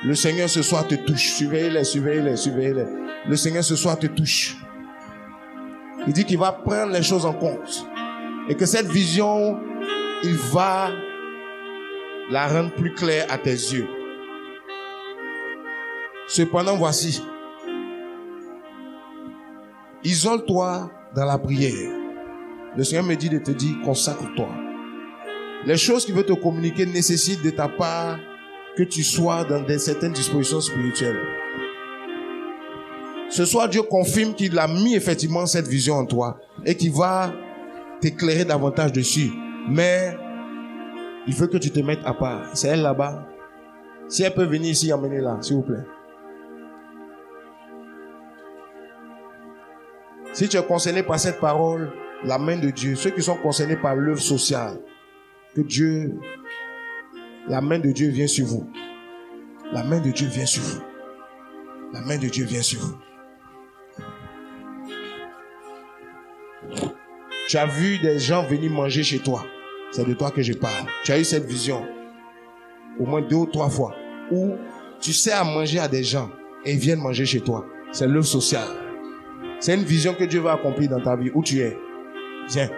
Le Seigneur, ce soir, te touche. Surveillez-les, surveillez-les, surveillez-les. Le Seigneur, ce soir, te touche. Il dit qu'il va prendre les choses en compte. Et que cette vision, il va la rendre plus claire à tes yeux. Cependant, voici. Isole-toi dans la prière. Le Seigneur me dit de te dire, consacre-toi. Les choses qu'il veut te communiquer nécessitent de ta part que tu sois dans certaines dispositions spirituelles. Ce soir, Dieu confirme qu'il a mis effectivement cette vision en toi et qu'il va t'éclairer davantage dessus. Mais il veut que tu te mettes à part. C'est elle là-bas. Si elle peut venir ici, emmenez-la, s'il vous plaît. Si tu es concerné par cette parole, la main de Dieu, ceux qui sont concernés par l'œuvre sociale, que Dieu, la main de Dieu vient sur vous. La main de Dieu vient sur vous. La main de Dieu vient sur vous. Tu as vu des gens venir manger chez toi. C'est de toi que je parle. Tu as eu cette vision au moins 2 ou 3 fois où tu sais à manger à des gens et ils viennent manger chez toi. C'est l'œuvre sociale. C'est une vision que Dieu va accomplir dans ta vie. Où tu es? Viens.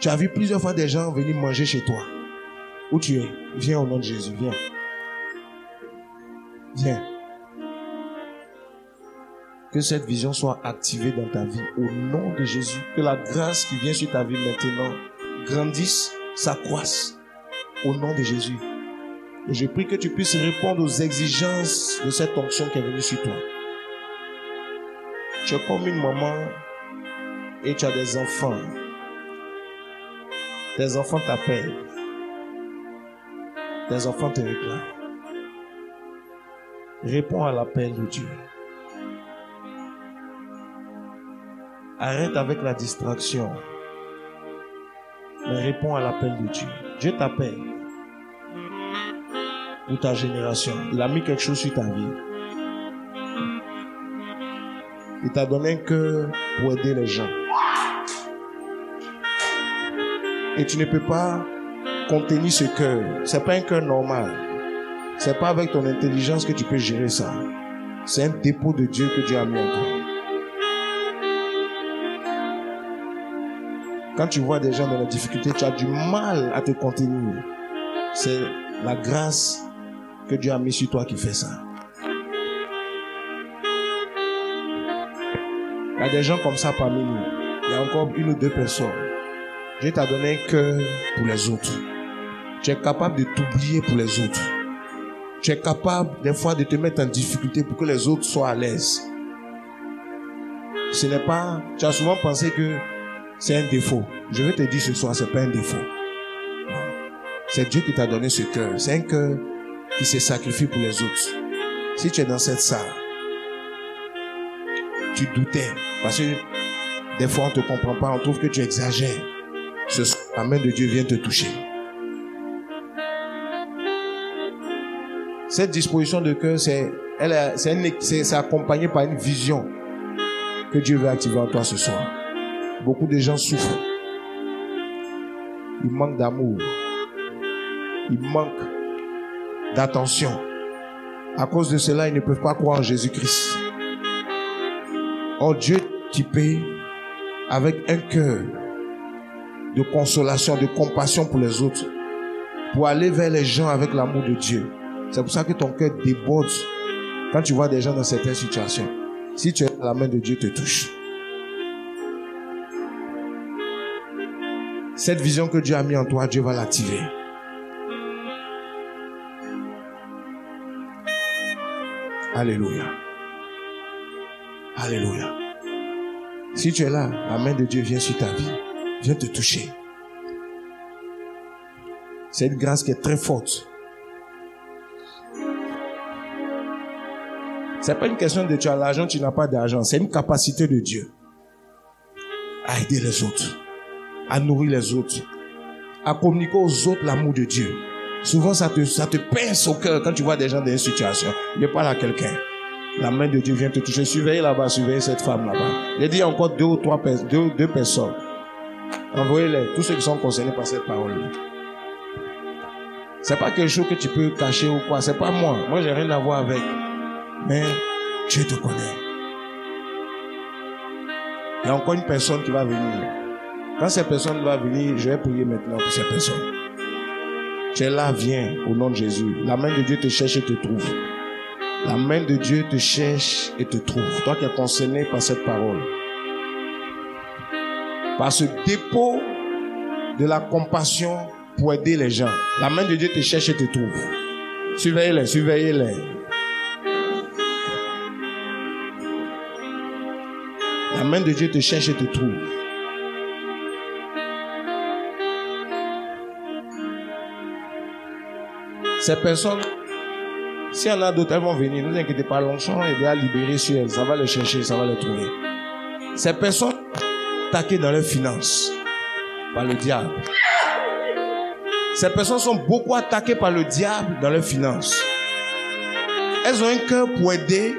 Tu as vu plusieurs fois des gens venir manger chez toi. Où tu es? Viens au nom de Jésus. Viens. Viens. Que cette vision soit activée dans ta vie au nom de Jésus. Que la grâce qui vient sur ta vie maintenant grandisse, s'accroisse au nom de Jésus. Et je prie que tu puisses répondre aux exigences de cette onction qui est venue sur toi. Tu es comme une maman et tu as des enfants. Tes enfants t'appellent. Tes enfants te réclament. Réponds à l'appel de Dieu. Arrête avec la distraction. Mais réponds à l'appel de Dieu. Dieu t'appelle pour ta génération. Il a mis quelque chose sur ta vie. Il t'a donné un cœur pour aider les gens. et tu ne peux pas contenir ce cœur. C'est pas un cœur normal. C'est pas avec ton intelligence que tu peux gérer ça. C'est un dépôt de Dieu que Dieu a mis en toi. Quand tu vois des gens dans la difficulté, tu as du mal à te contenir. C'est la grâce que Dieu a mis sur toi qui fait ça. Il y a des gens comme ça parmi nous. Il y a encore une ou deux personnes. Dieu t'a donné un cœur pour les autres. Tu es capable de t'oublier pour les autres. Tu es capable des fois de te mettre en difficulté pour que les autres soient à l'aise. Ce n'est pas... Tu as souvent pensé que c'est un défaut. Je vais te dire ce soir, c'est pas un défaut. C'est Dieu qui t'a donné ce cœur. C'est un cœur qui se sacrifie pour les autres. Si tu es dans cette salle, tu doutais, parce que des fois on te comprend pas, on trouve que tu exagères. La main de Dieu vient te toucher. Cette disposition de cœur, c'est accompagné par une vision que Dieu veut activer en toi ce soir. Beaucoup de gens souffrent. Ils manquent d'amour. Ils manquent d'attention. À cause de cela, ils ne peuvent pas croire en Jésus-Christ. Or, Dieu typé avec un cœur de consolation, de compassion pour les autres, pour aller vers les gens avec l'amour de Dieu. C'est pour ça que ton cœur déborde quand tu vois des gens dans certaines situations. Si tu es à la main de Dieu, te touche. Cette vision que Dieu a mis en toi, Dieu va l'activer. Alléluia. Alléluia. Si tu es là, la main de Dieu vient sur ta vie, vient te toucher. C'est une grâce qui est très forte. C'est pas une question de tu as l'argent, tu n'as pas d'argent. C'est une capacité de Dieu à aider les autres, à nourrir les autres, à communiquer aux autres l'amour de Dieu. Souvent, ça te pince au cœur quand tu vois des gens dans une situation. Il parle à quelqu'un. La main de Dieu vient te toucher. Surveillez là-bas, surveillez cette femme là-bas. Il dit encore deux personnes. Envoyez-les, tous ceux qui sont concernés par cette parole. C'est pas quelque chose que tu peux cacher ou quoi. C'est pas moi. Moi, j'ai rien à voir avec. Mais Dieu te connaît. Il y a encore une personne qui va venir. Quand cette personne va venir, je vais prier maintenant pour cette personne. Tu es là, viens au nom de Jésus. La main de Dieu te cherche et te trouve. La main de Dieu te cherche et te trouve. Toi qui es concerné par cette parole. Par ce dépôt de la compassion pour aider les gens. La main de Dieu te cherche et te trouve. Surveillez-les, surveillez-les. La main de Dieu te cherche et te trouve. Ces personnes, s'il y en a d'autres, elles vont venir. Ne vous inquiétez pas, Longchamp est déjà libéré sur elles. Ça va les chercher, ça va les trouver. Ces personnes attaquées dans leurs finances par le diable. Ces personnes sont beaucoup attaquées par le diable dans leurs finances. Elles ont un cœur pour aider,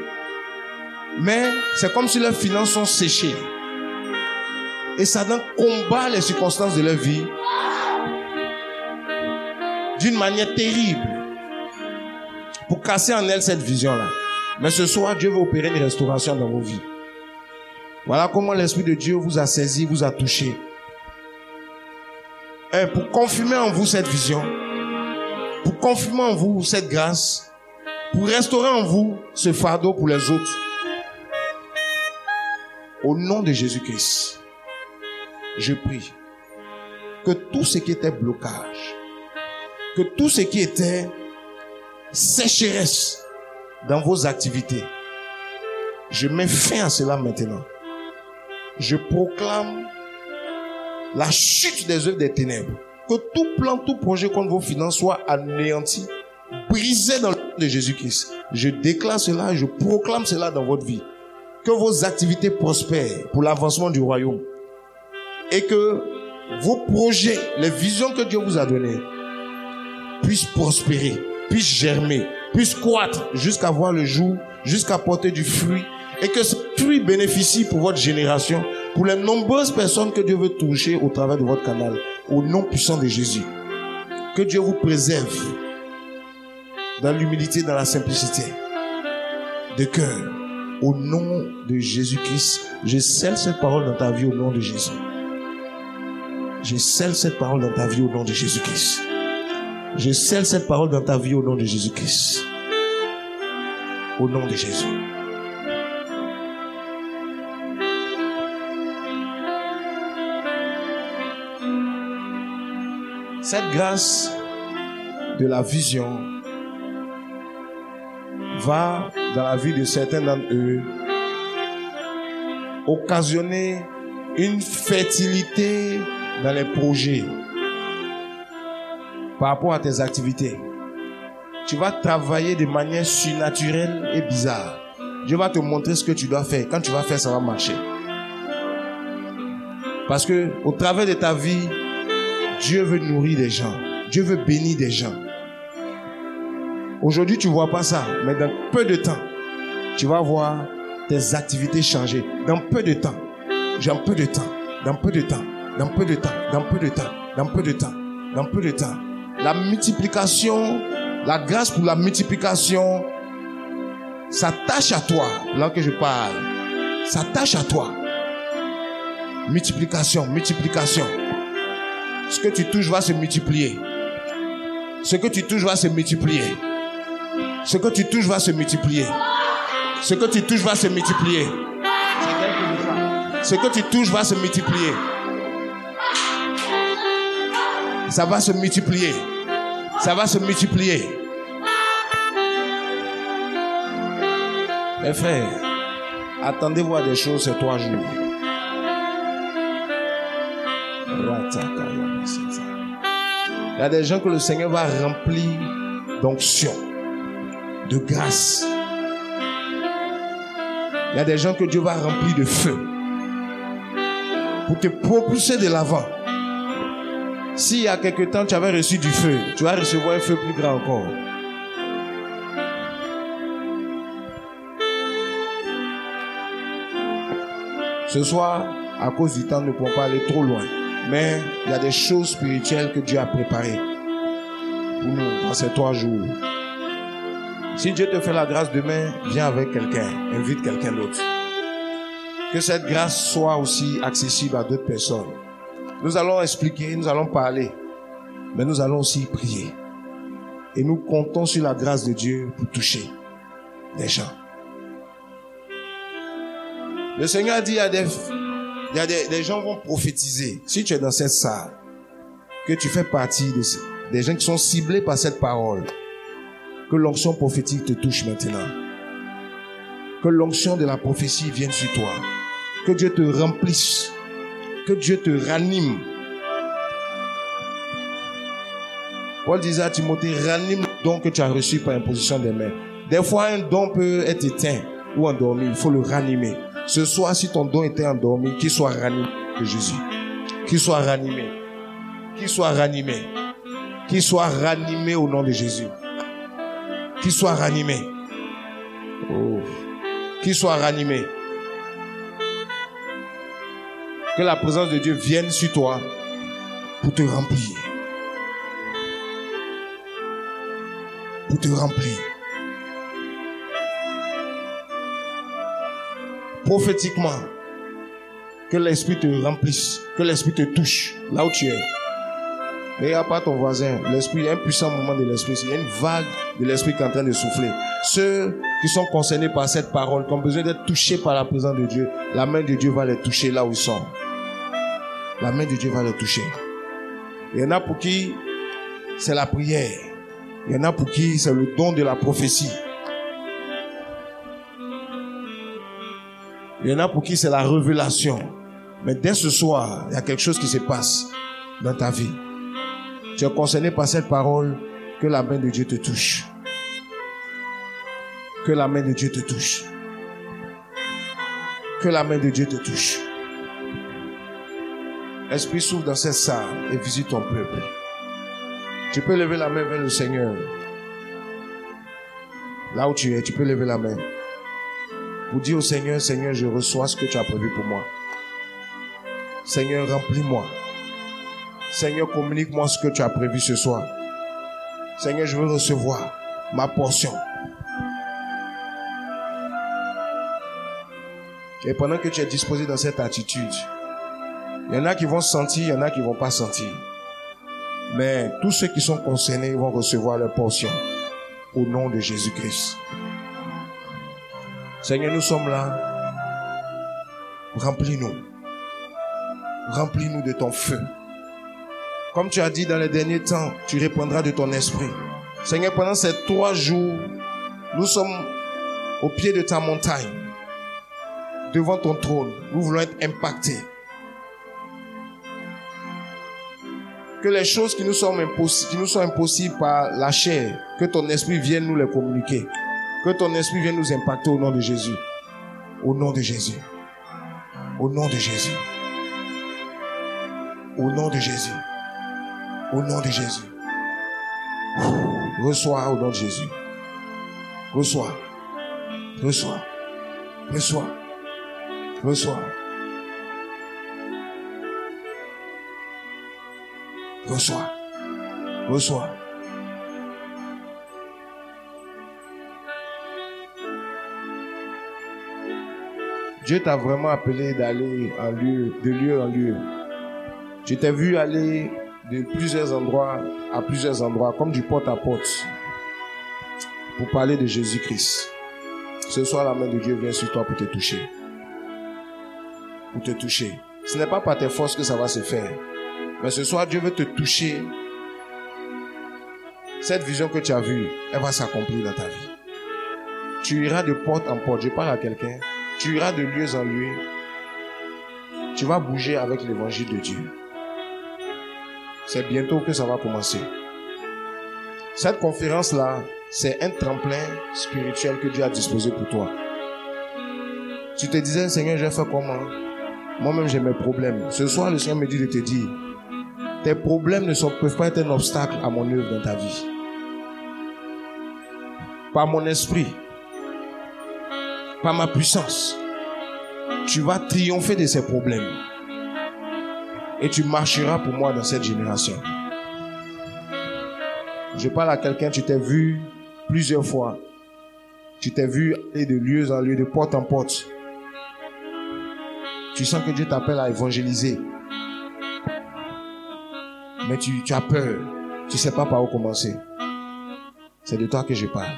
mais c'est comme si leurs finances sont séchées. Et Satan combat les circonstances de leur vie d'une manière terrible pour casser en elles cette vision-là. Mais ce soir, Dieu veut opérer une restauration dans vos vies. Voilà comment l'Esprit de Dieu vous a saisi, vous a touché. Et pour confirmer en vous cette vision, pour confirmer en vous cette grâce, pour restaurer en vous ce fardeau pour les autres. Au nom de Jésus-Christ, je prie que tout ce qui était blocage, que tout ce qui était sécheresse dans vos activités, je mets fin à cela maintenant. Je proclame la chute des œuvres des ténèbres. Que tout plan, tout projet contre vos finances soit anéanti, brisé dans le nom de Jésus-Christ. Je déclare cela, je proclame cela dans votre vie. Que vos activités prospèrent pour l'avancement du royaume. Et que vos projets, les visions que Dieu vous a données, puissent prospérer, puissent germer, puissent croître jusqu'à voir le jour, jusqu'à porter du fruit. Et que ce fruit bénéficie pour votre génération, pour les nombreuses personnes que Dieu veut toucher au travers de votre canal. au nom puissant de Jésus. Que Dieu vous préserve dans l'humilité, dans la simplicité de cœur. Au nom de Jésus-Christ, je scelle cette parole dans ta vie au nom de Jésus. Je scelle cette parole dans ta vie au nom de Jésus-Christ. Je scelle cette parole dans ta vie au nom de Jésus-Christ. Au nom de Jésus. Cette grâce de la vision va, dans la vie de certains d'entre eux, occasionner une fertilité dans les projets par rapport à tes activités. Tu vas travailler de manière surnaturelle et bizarre. Dieu va te montrer ce que tu dois faire. Quand tu vas faire, ça va marcher. Parce que au travers de ta vie, Dieu veut nourrir des gens. Dieu veut bénir des gens. Aujourd'hui, tu ne vois pas ça. Mais dans peu de temps, tu vas voir tes activités changer. Dans peu de temps. Dans peu de temps. Dans peu de temps. Dans peu de temps. Dans peu de temps. Dans peu de temps. Dans peu de temps. La multiplication, la grâce pour la multiplication s'attache à toi. Là que je parle. S'attache à toi. Multiplication, multiplication. Ce que tu touches va se multiplier. Ce que tu touches va se multiplier. Ce que tu touches va se multiplier. Ce que tu touches va se multiplier. Ce que tu touches va se multiplier. Ça va se multiplier. Ça va se multiplier. Mes frères, attendez-vous à des choses ces 3 jours. Il y a des gens que le Seigneur va remplir d'onction, de grâce. Il y a des gens que Dieu va remplir de feu pour te propulser de l'avant. S'il y a quelque temps tu avais reçu du feu, tu vas recevoir un feu plus grand encore. Ce soir, à cause du temps, nous ne pouvons pas aller trop loin. Mais il y a des choses spirituelles que Dieu a préparées pour nous dans ces 3 jours. Si Dieu te fait la grâce demain, viens avec quelqu'un, invite quelqu'un d'autre. Que cette grâce soit aussi accessible à d'autres personnes. Nous allons expliquer, nous allons parler, mais nous allons aussi prier. Et nous comptons sur la grâce de Dieu pour toucher des gens. Le Seigneur a dit il y a des gens qui vont prophétiser. Si tu es dans cette salle, que tu fais partie des gens qui sont ciblés par cette parole, que l'onction prophétique te touche maintenant. Que l'onction de la prophétie vienne sur toi. Que Dieu te remplisse. Que Dieu te ranime. Paul disait à Timothée, ranime le don que tu as reçu par imposition des mains. Des fois, un don peut être éteint ou endormi. Il faut le ranimer. Ce soir, si ton don était endormi, qu'il soit ranimé de Jésus. Qu'il soit ranimé. Qu'il soit ranimé. Qu'il soit ranimé au nom de Jésus. Qu'il soit ranimé. Oh. Qu'il soit ranimé. Que la présence de Dieu vienne sur toi pour te remplir. Pour te remplir. Prophétiquement, que l'Esprit te remplisse, que l'Esprit te touche là où tu es. Mais il n'y a pas ton voisin. L'Esprit, il y a un puissant moment de l'Esprit. Il y a une vague de l'Esprit qui est en train de souffler. Ceux qui sont concernés par cette parole, qui ont besoin d'être touchés par la présence de Dieu, la main de Dieu va les toucher là où ils sont. La main de Dieu va les toucher. Il y en a pour qui c'est la prière. Il y en a pour qui c'est le don de la prophétie. Il y en a pour qui c'est la révélation. Mais dès ce soir, il y a quelque chose qui se passe dans ta vie. Tu es concerné par cette parole, que la main de Dieu te touche. Que la main de Dieu te touche. Que la main de Dieu te touche. Esprit s'ouvre dans cette salle et visite ton peuple. Tu peux lever la main vers le Seigneur. Là où tu es, tu peux lever la main. Pour dire au Seigneur, Seigneur, je reçois ce que tu as prévu pour moi. Seigneur, remplis-moi. Seigneur, communique-moi ce que tu as prévu ce soir. Seigneur, je veux recevoir ma portion. Et pendant que tu es disposé dans cette attitude, il y en a qui vont sentir, il y en a qui ne vont pas sentir. Mais tous ceux qui sont concernés vont recevoir leur portion. Au nom de Jésus-Christ. Seigneur, nous sommes là. Remplis-nous. Remplis-nous de ton feu. Comme tu as dit dans les derniers temps, tu répandras de ton esprit. Seigneur, pendant ces 3 jours, nous sommes au pied de ta montagne, devant ton trône. Nous voulons être impactés. Que les choses qui nous sont impossibles par la chair, que ton esprit vienne nous les communiquer. Que ton esprit vienne nous impacter au nom de Jésus. Au nom de Jésus. Au nom de Jésus. Au nom de Jésus. Au nom de Jésus. Reçois au nom de Jésus. Reçois. Reçois. Reçois. Reçois. Reçois. Reçois. Dieu t'a vraiment appelé d'aller de lieu en lieu. Je t'ai vu aller de plusieurs endroits à plusieurs endroits, comme du porte à porte, pour parler de Jésus-Christ. Ce soir, la main de Dieu vient sur toi pour te toucher. Pour te toucher. Ce n'est pas par tes forces que ça va se faire. Mais ce soir, Dieu veut te toucher. Cette vision que tu as vue, elle va s'accomplir dans ta vie. Tu iras de porte en porte. Je parle à quelqu'un. Tu iras de lieu en lieu. Tu vas bouger avec l'évangile de Dieu. C'est bientôt que ça va commencer. Cette conférence-là, c'est un tremplin spirituel que Dieu a disposé pour toi. Tu te disais, Seigneur, je vais faire comment? Moi-même, j'ai mes problèmes. Ce soir, le Seigneur me dit de te dire, tes problèmes ne peuvent pas être un obstacle à mon œuvre dans ta vie. Par mon esprit, par ma puissance, tu vas triompher de ces problèmes. Et tu marcheras pour moi dans cette génération. Je parle à quelqu'un, tu t'es vu plusieurs fois. Tu t'es vu aller de lieu en lieu, de porte en porte. Tu sens que Dieu t'appelle à évangéliser. Mais tu as peur. Tu ne sais pas par où commencer. C'est de toi que je parle.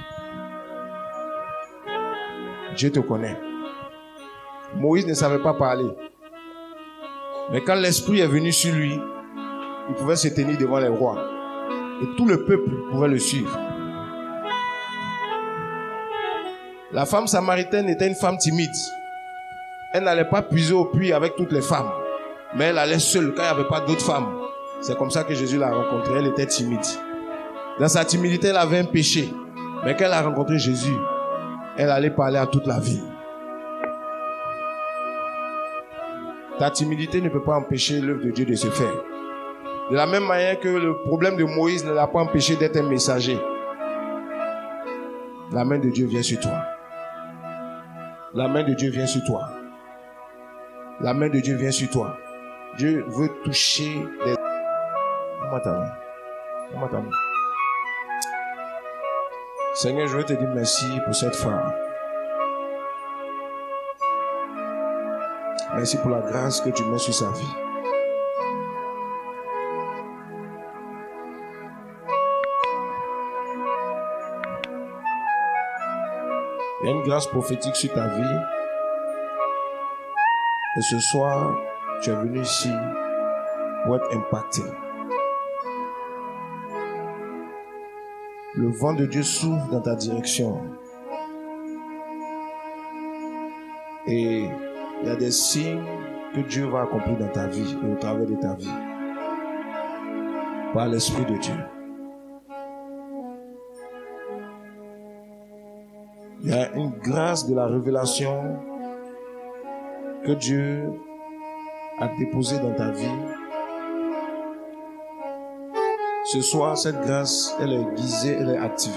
Dieu te connaît. Moïse ne savait pas parler. Mais quand l'Esprit est venu sur lui, il pouvait se tenir devant les rois. Et tout le peuple pouvait le suivre. La femme samaritaine était une femme timide. Elle n'allait pas puiser au puits avec toutes les femmes. Mais elle allait seule quand il n'y avait pas d'autres femmes. C'est comme ça que Jésus l'a rencontrée. Elle était timide. Dans sa timidité, elle avait un péché. Mais quand elle a rencontré Jésus, elle allait parler à toute la ville. Ta timidité ne peut pas empêcher l'œuvre de Dieu de se faire. De la même manière que le problème de Moïse ne l'a pas empêché d'être un messager. La main de Dieu vient sur toi. La main de Dieu vient sur toi. La main de Dieu vient sur toi. Dieu veut toucher des... Seigneur, je veux te dire merci pour cette femme. Merci pour la grâce que tu mets sur sa vie. Il y a une grâce prophétique sur ta vie. Et ce soir, tu es venu ici pour être impacté. Le vent de Dieu souffle dans ta direction. Et il y a des signes que Dieu va accomplir dans ta vie et au travers de ta vie. Par l'Esprit de Dieu. Il y a une grâce de la révélation que Dieu a déposée dans ta vie. Ce soir, cette grâce, elle est guisée, elle est activée.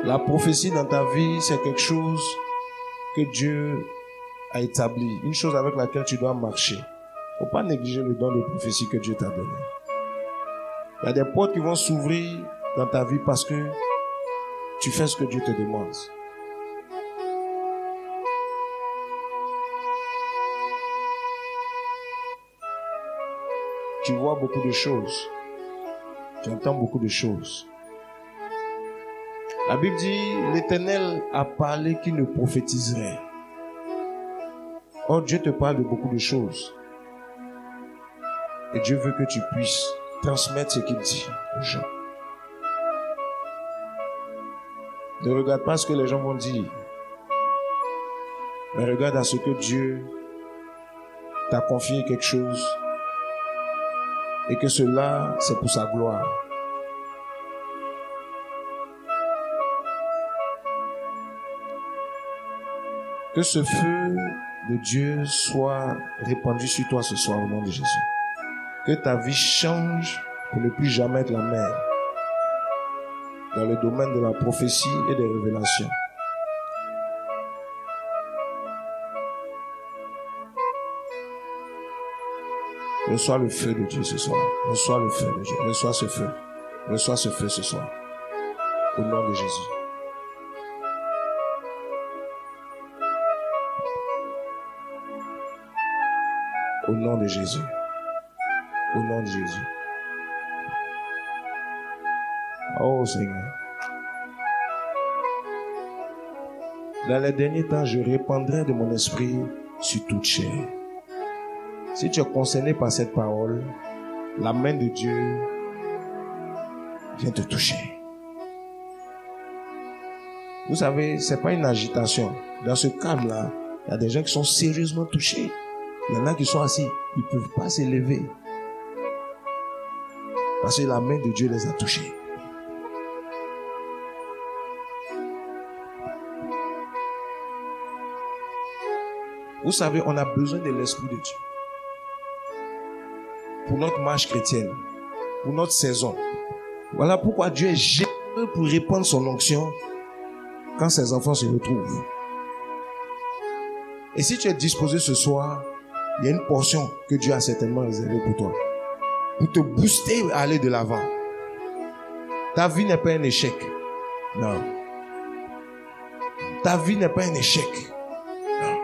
La prophétie dans ta vie, c'est quelque chose que Dieu a établi, une chose avec laquelle tu dois marcher. Il ne faut pas négliger le don de prophétie que Dieu t'a donné. Il y a des portes qui vont s'ouvrir dans ta vie parce que tu fais ce que Dieu te demande. Tu vois beaucoup de choses. Tu entends beaucoup de choses. La Bible dit, l'Éternel a parlé qu'il ne prophétiserait. Or, Dieu te parle de beaucoup de choses. Et Dieu veut que tu puisses transmettre ce qu'il dit aux gens. Ne regarde pas ce que les gens vont dire. Mais regarde à ce que Dieu t'a confié quelque chose. Et que cela, c'est pour sa gloire. Que ce feu de Dieu soit répandu sur toi ce soir au nom de Jésus. Que ta vie change pour ne plus jamais être la même dans le domaine de la prophétie et des révélations. Reçois le feu de Dieu ce soir. Reçois le feu de Dieu. Reçois ce feu. Reçois ce feu ce soir. Au nom de Jésus. Au nom de Jésus. Au nom de Jésus. Oh Seigneur. Dans les derniers temps, je répandrai de mon esprit sur toute chair. Si tu es concerné par cette parole, la main de Dieu vient te toucher. Vous savez, c'est pas une agitation. Dans ce cadre-là, il y a des gens qui sont sérieusement touchés. Il y en a qui sont assis, ils ne peuvent pas s'élever. Parce que la main de Dieu les a touchés. Vous savez, on a besoin de l'Esprit de Dieu. Pour notre marche chrétienne, pour notre saison. Voilà pourquoi Dieu est généreux pour répandre son onction quand ses enfants se retrouvent. Et si tu es disposé ce soir, il y a une portion que Dieu a certainement réservée pour toi. Pour te booster à aller de l'avant. Ta vie n'est pas un échec. Non. Ta vie n'est pas un échec. Non.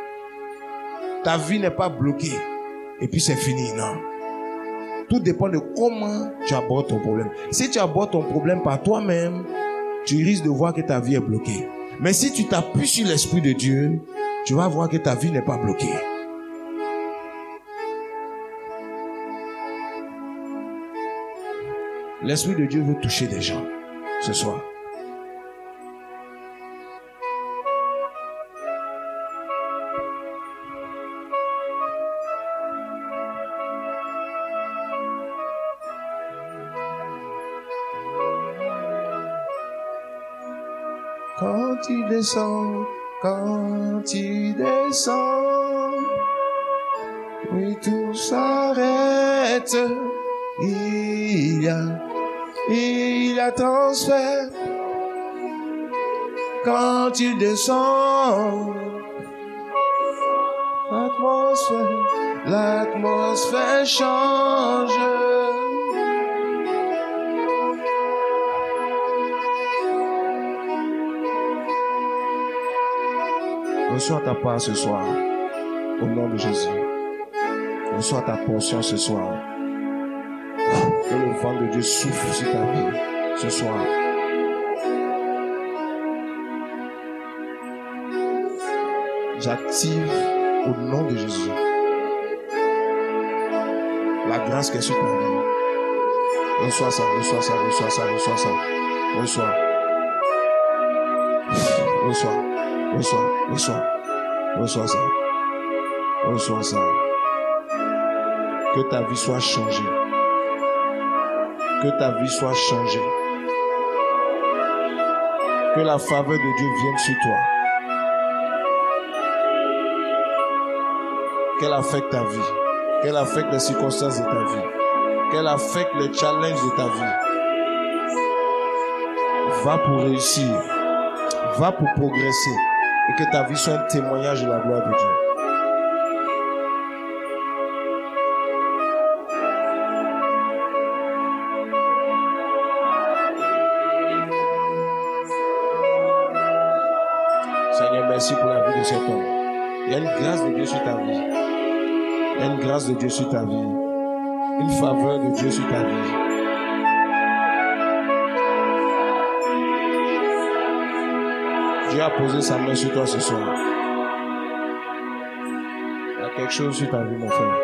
Ta vie n'est pas bloquée. Et puis c'est fini. Non. Tout dépend de comment tu abordes ton problème. Si tu abordes ton problème par toi-même, tu risques de voir que ta vie est bloquée. Mais si tu t'appuies sur l'Esprit de Dieu, tu vas voir que ta vie n'est pas bloquée. L'Esprit de Dieu veut toucher des gens ce soir. Quand tu descends, oui, tout s'arrête. Il y a transfert. Quand tu descends, l'atmosphère change. Reçois ta part ce soir, au nom de Jésus. Reçois ta portion ce soir. Que le vent de Dieu souffle sur ta vie ce soir. J'active au nom de Jésus la grâce qui est sur ta vie. Reçois ça, reçois ça, reçois ça, reçois ça. Reçois. Reçois. Reçois, reçois, reçois ça. Reçois ça. Que ta vie soit changée. Que ta vie soit changée. Que la faveur de Dieu vienne sur toi. Qu'elle affecte ta vie. Qu'elle affecte les circonstances de ta vie. Qu'elle affecte les challenges de ta vie. Va pour réussir. Va pour progresser. Et que ta vie soit un témoignage de la gloire de Dieu. merci pour la vie de cet homme. Il y a une grâce de Dieu sur ta vie. Il y a une grâce de Dieu sur ta vie. Une faveur de Dieu sur ta vie. Dieu a posé sa main sur toi ce soir. Il y a quelque chose sur ta vie, mon frère.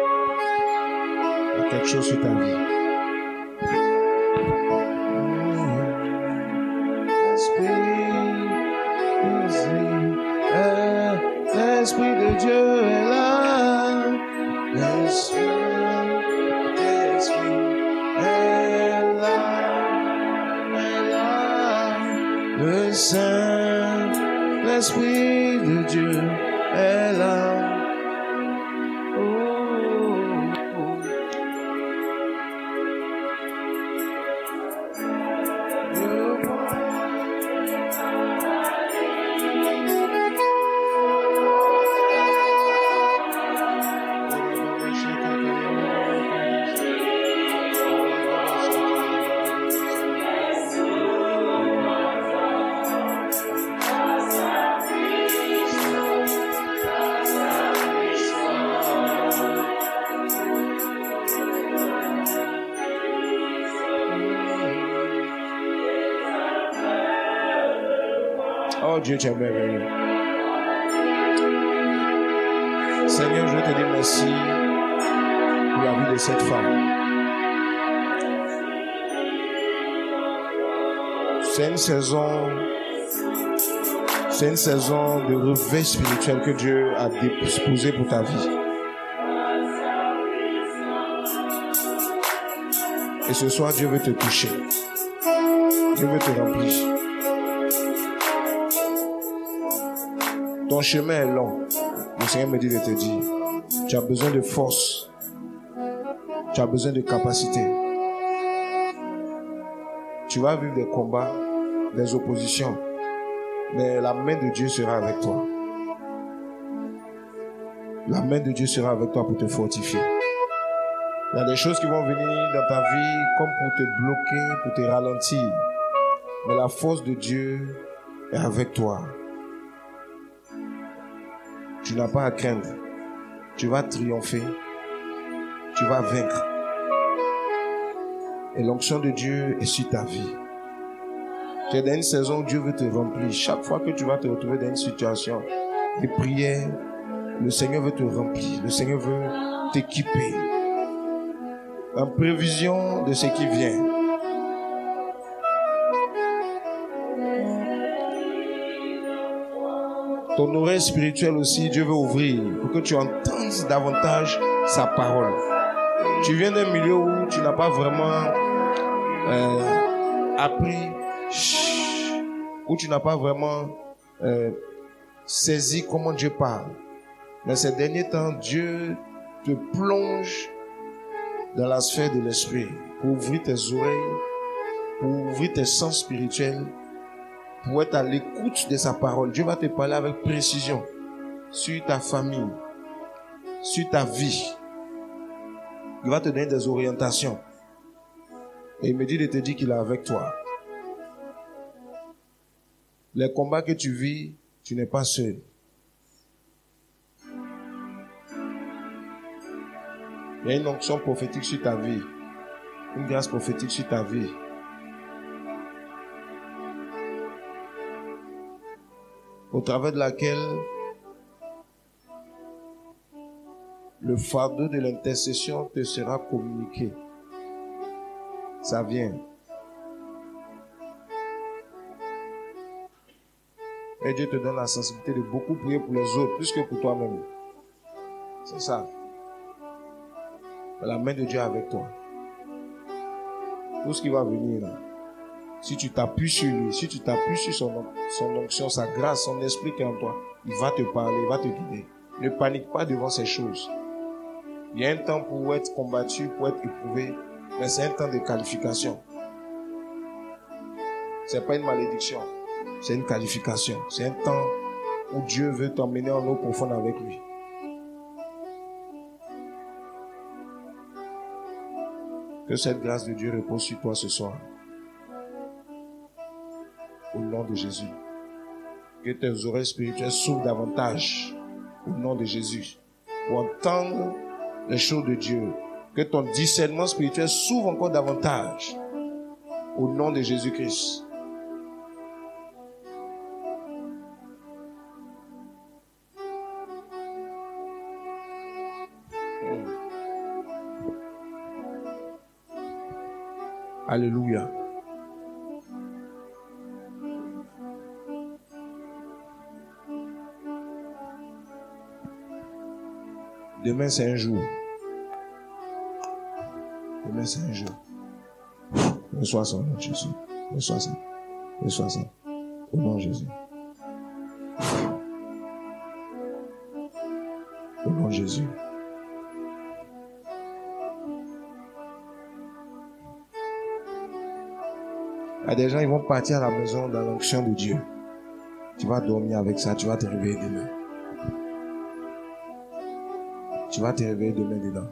Il y a quelque chose sur ta vie. L'Esprit de Dieu est là. L'Esprit est là. Le Saint, l'Esprit de Dieu est là. Oh Dieu, tu es merveilleux. Seigneur, je te dis merci pour la vie de cette femme. C'est une saison de réveil spirituel que Dieu a disposé pour ta vie. Et ce soir, Dieu veut te toucher. Dieu veut te remplir. Ton chemin est long. Le Seigneur me dit de te dire, tu as besoin de force. Tu as besoin de capacité. Tu vas vivre des combats, des oppositions. Mais la main de Dieu sera avec toi. La main de Dieu sera avec toi pour te fortifier. Il y a des choses qui vont venir dans ta vie comme pour te bloquer, pour te ralentir. Mais la force de Dieu est avec toi. Tu n'as pas à craindre. Tu vas triompher. Tu vas vaincre. Et l'onction de Dieu est sur ta vie. Tu es dans une saison où Dieu veut te remplir. Chaque fois que tu vas te retrouver dans une situation de prière, le Seigneur veut te remplir. Le Seigneur veut t'équiper. En prévision de ce qui vient. Ton oreille spirituelle aussi, Dieu veut ouvrir pour que tu entendes davantage sa parole. Tu viens d'un milieu où tu n'as pas vraiment appris, où tu n'as pas vraiment saisi comment Dieu parle. Mais ces derniers temps, Dieu te plonge dans la sphère de l'esprit pour ouvrir tes oreilles, pour ouvrir tes sens spirituels, pour être à l'écoute de sa parole. Dieu va te parler avec précision sur ta famille, sur ta vie. Il va te donner des orientations. Et il me dit de te dire qu'il est avec toi. Les combats que tu vis, tu n'es pas seul. Il y a une onction prophétique sur ta vie. Une grâce prophétique sur ta vie. Au travers de laquelle le fardeau de l'intercession te sera communiqué. Ça vient. Et Dieu te donne la sensibilité de beaucoup prier pour les autres, plus que pour toi-même. C'est ça. La main de Dieu est avec toi. Tout ce qui va venir là. Si tu t'appuies sur lui, si tu t'appuies sur son onction, sa grâce, son esprit qui est en toi, il va te parler, il va te guider. Ne panique pas devant ces choses. Il y a un temps pour être combattu, pour être éprouvé, mais c'est un temps de qualification. C'est pas une malédiction, c'est une qualification. C'est un temps où Dieu veut t'emmener en eau profonde avec lui. Que cette grâce de Dieu repose sur toi ce soir. Au nom de Jésus. Que tes oreilles spirituelles s'ouvrent davantage au nom de Jésus pour entendre les choses de Dieu. Que ton discernement spirituel s'ouvre encore davantage au nom de Jésus-Christ. Alléluia. Demain, c'est un jour. Demain, c'est un jour. Reçois ça au nom de Jésus. Reçois ça. Reçois ça. Au nom de Jésus. Au nom de Jésus. Il y a des gens, ils vont partir à la maison dans l'onction de Dieu. Tu vas dormir avec ça, tu vas te réveiller demain. Tu vas te réveiller demain dedans.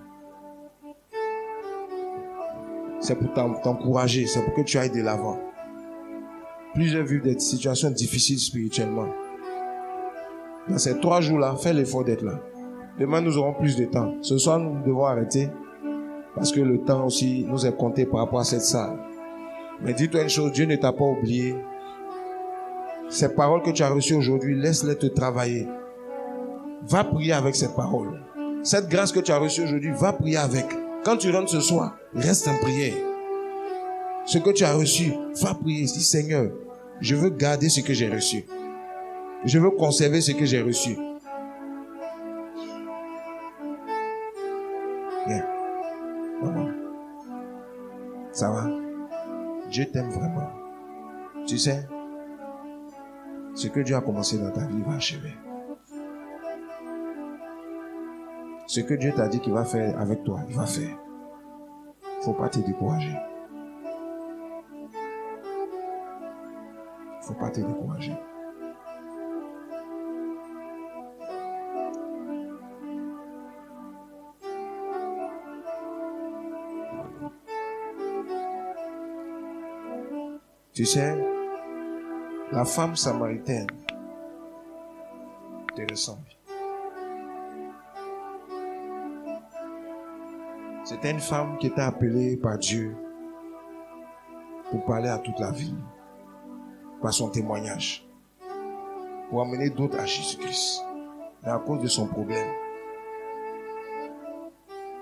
C'est pour t'encourager, c'est pour que tu ailles de l'avant. Plusieurs vivent des situations difficiles spirituellement. Dans ces 3 jours-là, fais l'effort d'être là. Demain, nous aurons plus de temps. Ce soir, nous devons arrêter parce que le temps aussi nous est compté par rapport à cette salle. Mais dis-toi une chose, Dieu ne t'a pas oublié. Ces paroles que tu as reçues aujourd'hui, laisse-les te travailler. Va prier avec ces paroles. Cette grâce que tu as reçue aujourd'hui, va prier avec. Quand tu rentres ce soir, reste en prière. Ce que tu as reçu, va prier. Dis, Seigneur, je veux garder ce que j'ai reçu. Je veux conserver ce que j'ai reçu. Bien. Maman. Ça va? Dieu t'aime vraiment. Tu sais, ce que Dieu a commencé dans ta vie, il va achever. Ce que Dieu t'a dit qu'il va faire avec toi, il va faire. Il ne faut pas te décourager. Il ne faut pas te décourager. Tu sais, la femme samaritaine te ressemble. C'était une femme qui était appelée par Dieu pour parler à toute la ville, par son témoignage, pour amener d'autres à Jésus-Christ. Mais à cause de son problème,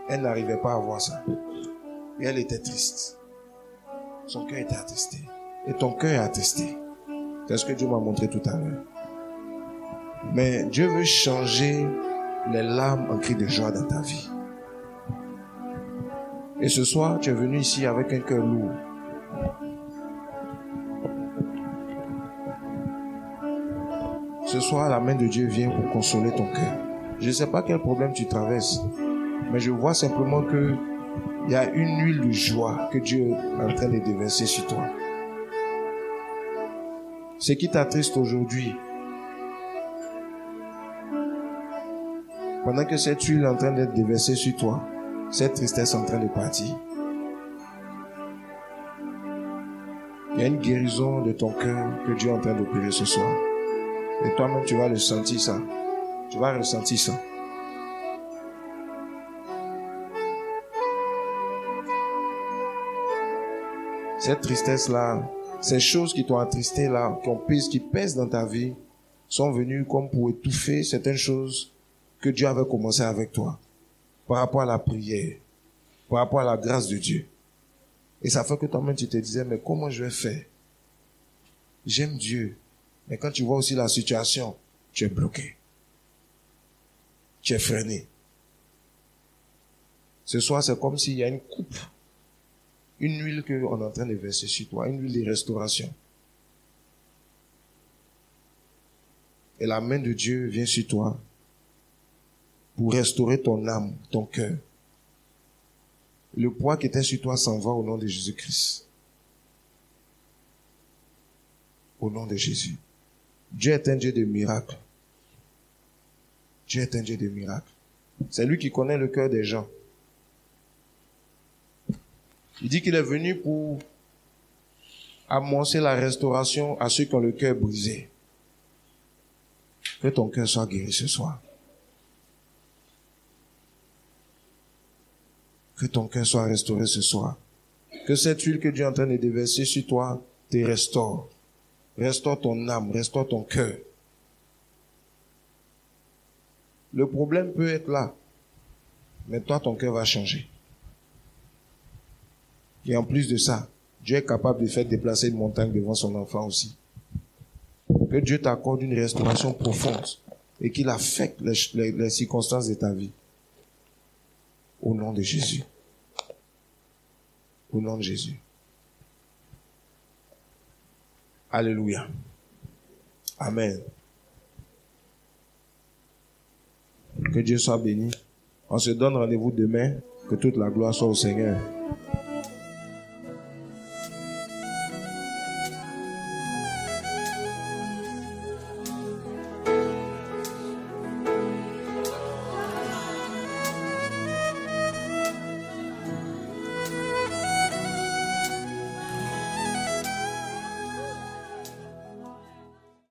elle n'arrivait pas à voir ça. Et elle était triste. Son cœur était attristé. Et ton cœur est attristé. C'est ce que Dieu m'a montré tout à l'heure. Mais Dieu veut changer les larmes en cris de joie dans ta vie. Et ce soir, tu es venu ici avec un cœur lourd. Ce soir, la main de Dieu vient pour consoler ton cœur. Je ne sais pas quel problème tu traverses, mais je vois simplement que il y a une huile de joie que Dieu est en train de déverser sur toi. Ce qui t'attriste aujourd'hui, pendant que cette huile est en train d'être déversée sur toi, cette tristesse est en train de partir. Il y a une guérison de ton cœur que Dieu est en train d'opérer ce soir. Et toi-même, tu vas le sentir ça. Tu vas ressentir ça. Cette tristesse-là, ces choses qui t'ont attristé là, qui pèsent dans ta vie, sont venues comme pour étouffer certaines choses que Dieu avait commencé avec toi. Par rapport à la prière, par rapport à la grâce de Dieu. Et ça fait que toi-même tu te disais, mais comment je vais faire? J'aime Dieu. Mais quand tu vois aussi la situation, tu es bloqué. Tu es freiné. Ce soir, c'est comme s'il y a une coupe. Une huile qu'on est en train de verser sur toi. Une huile de restauration. Et la main de Dieu vient sur toi pour restaurer ton âme, ton cœur. Le poids qui était sur toi s'en va au nom de Jésus-Christ. Au nom de Jésus. Dieu est un Dieu de miracles. Dieu est un Dieu de miracles. C'est lui qui connaît le cœur des gens. Il dit qu'il est venu pour annoncer la restauration à ceux qui ont le cœur brisé. Que ton cœur soit guéri ce soir. Que ton cœur soit restauré ce soir. Que cette huile que Dieu est en train de déverser sur toi te restaure. Restaure ton âme, restaure ton cœur. Le problème peut être là. Mais toi, ton cœur va changer. Et en plus de ça, Dieu est capable de faire déplacer une montagne devant son enfant aussi. Que Dieu t'accorde une restauration profonde et qu'il affecte les circonstances de ta vie. Au nom de Jésus. Au nom de Jésus. Alléluia. Amen. Que Dieu soit béni. On se donne rendez-vous demain. Que toute la gloire soit au Seigneur.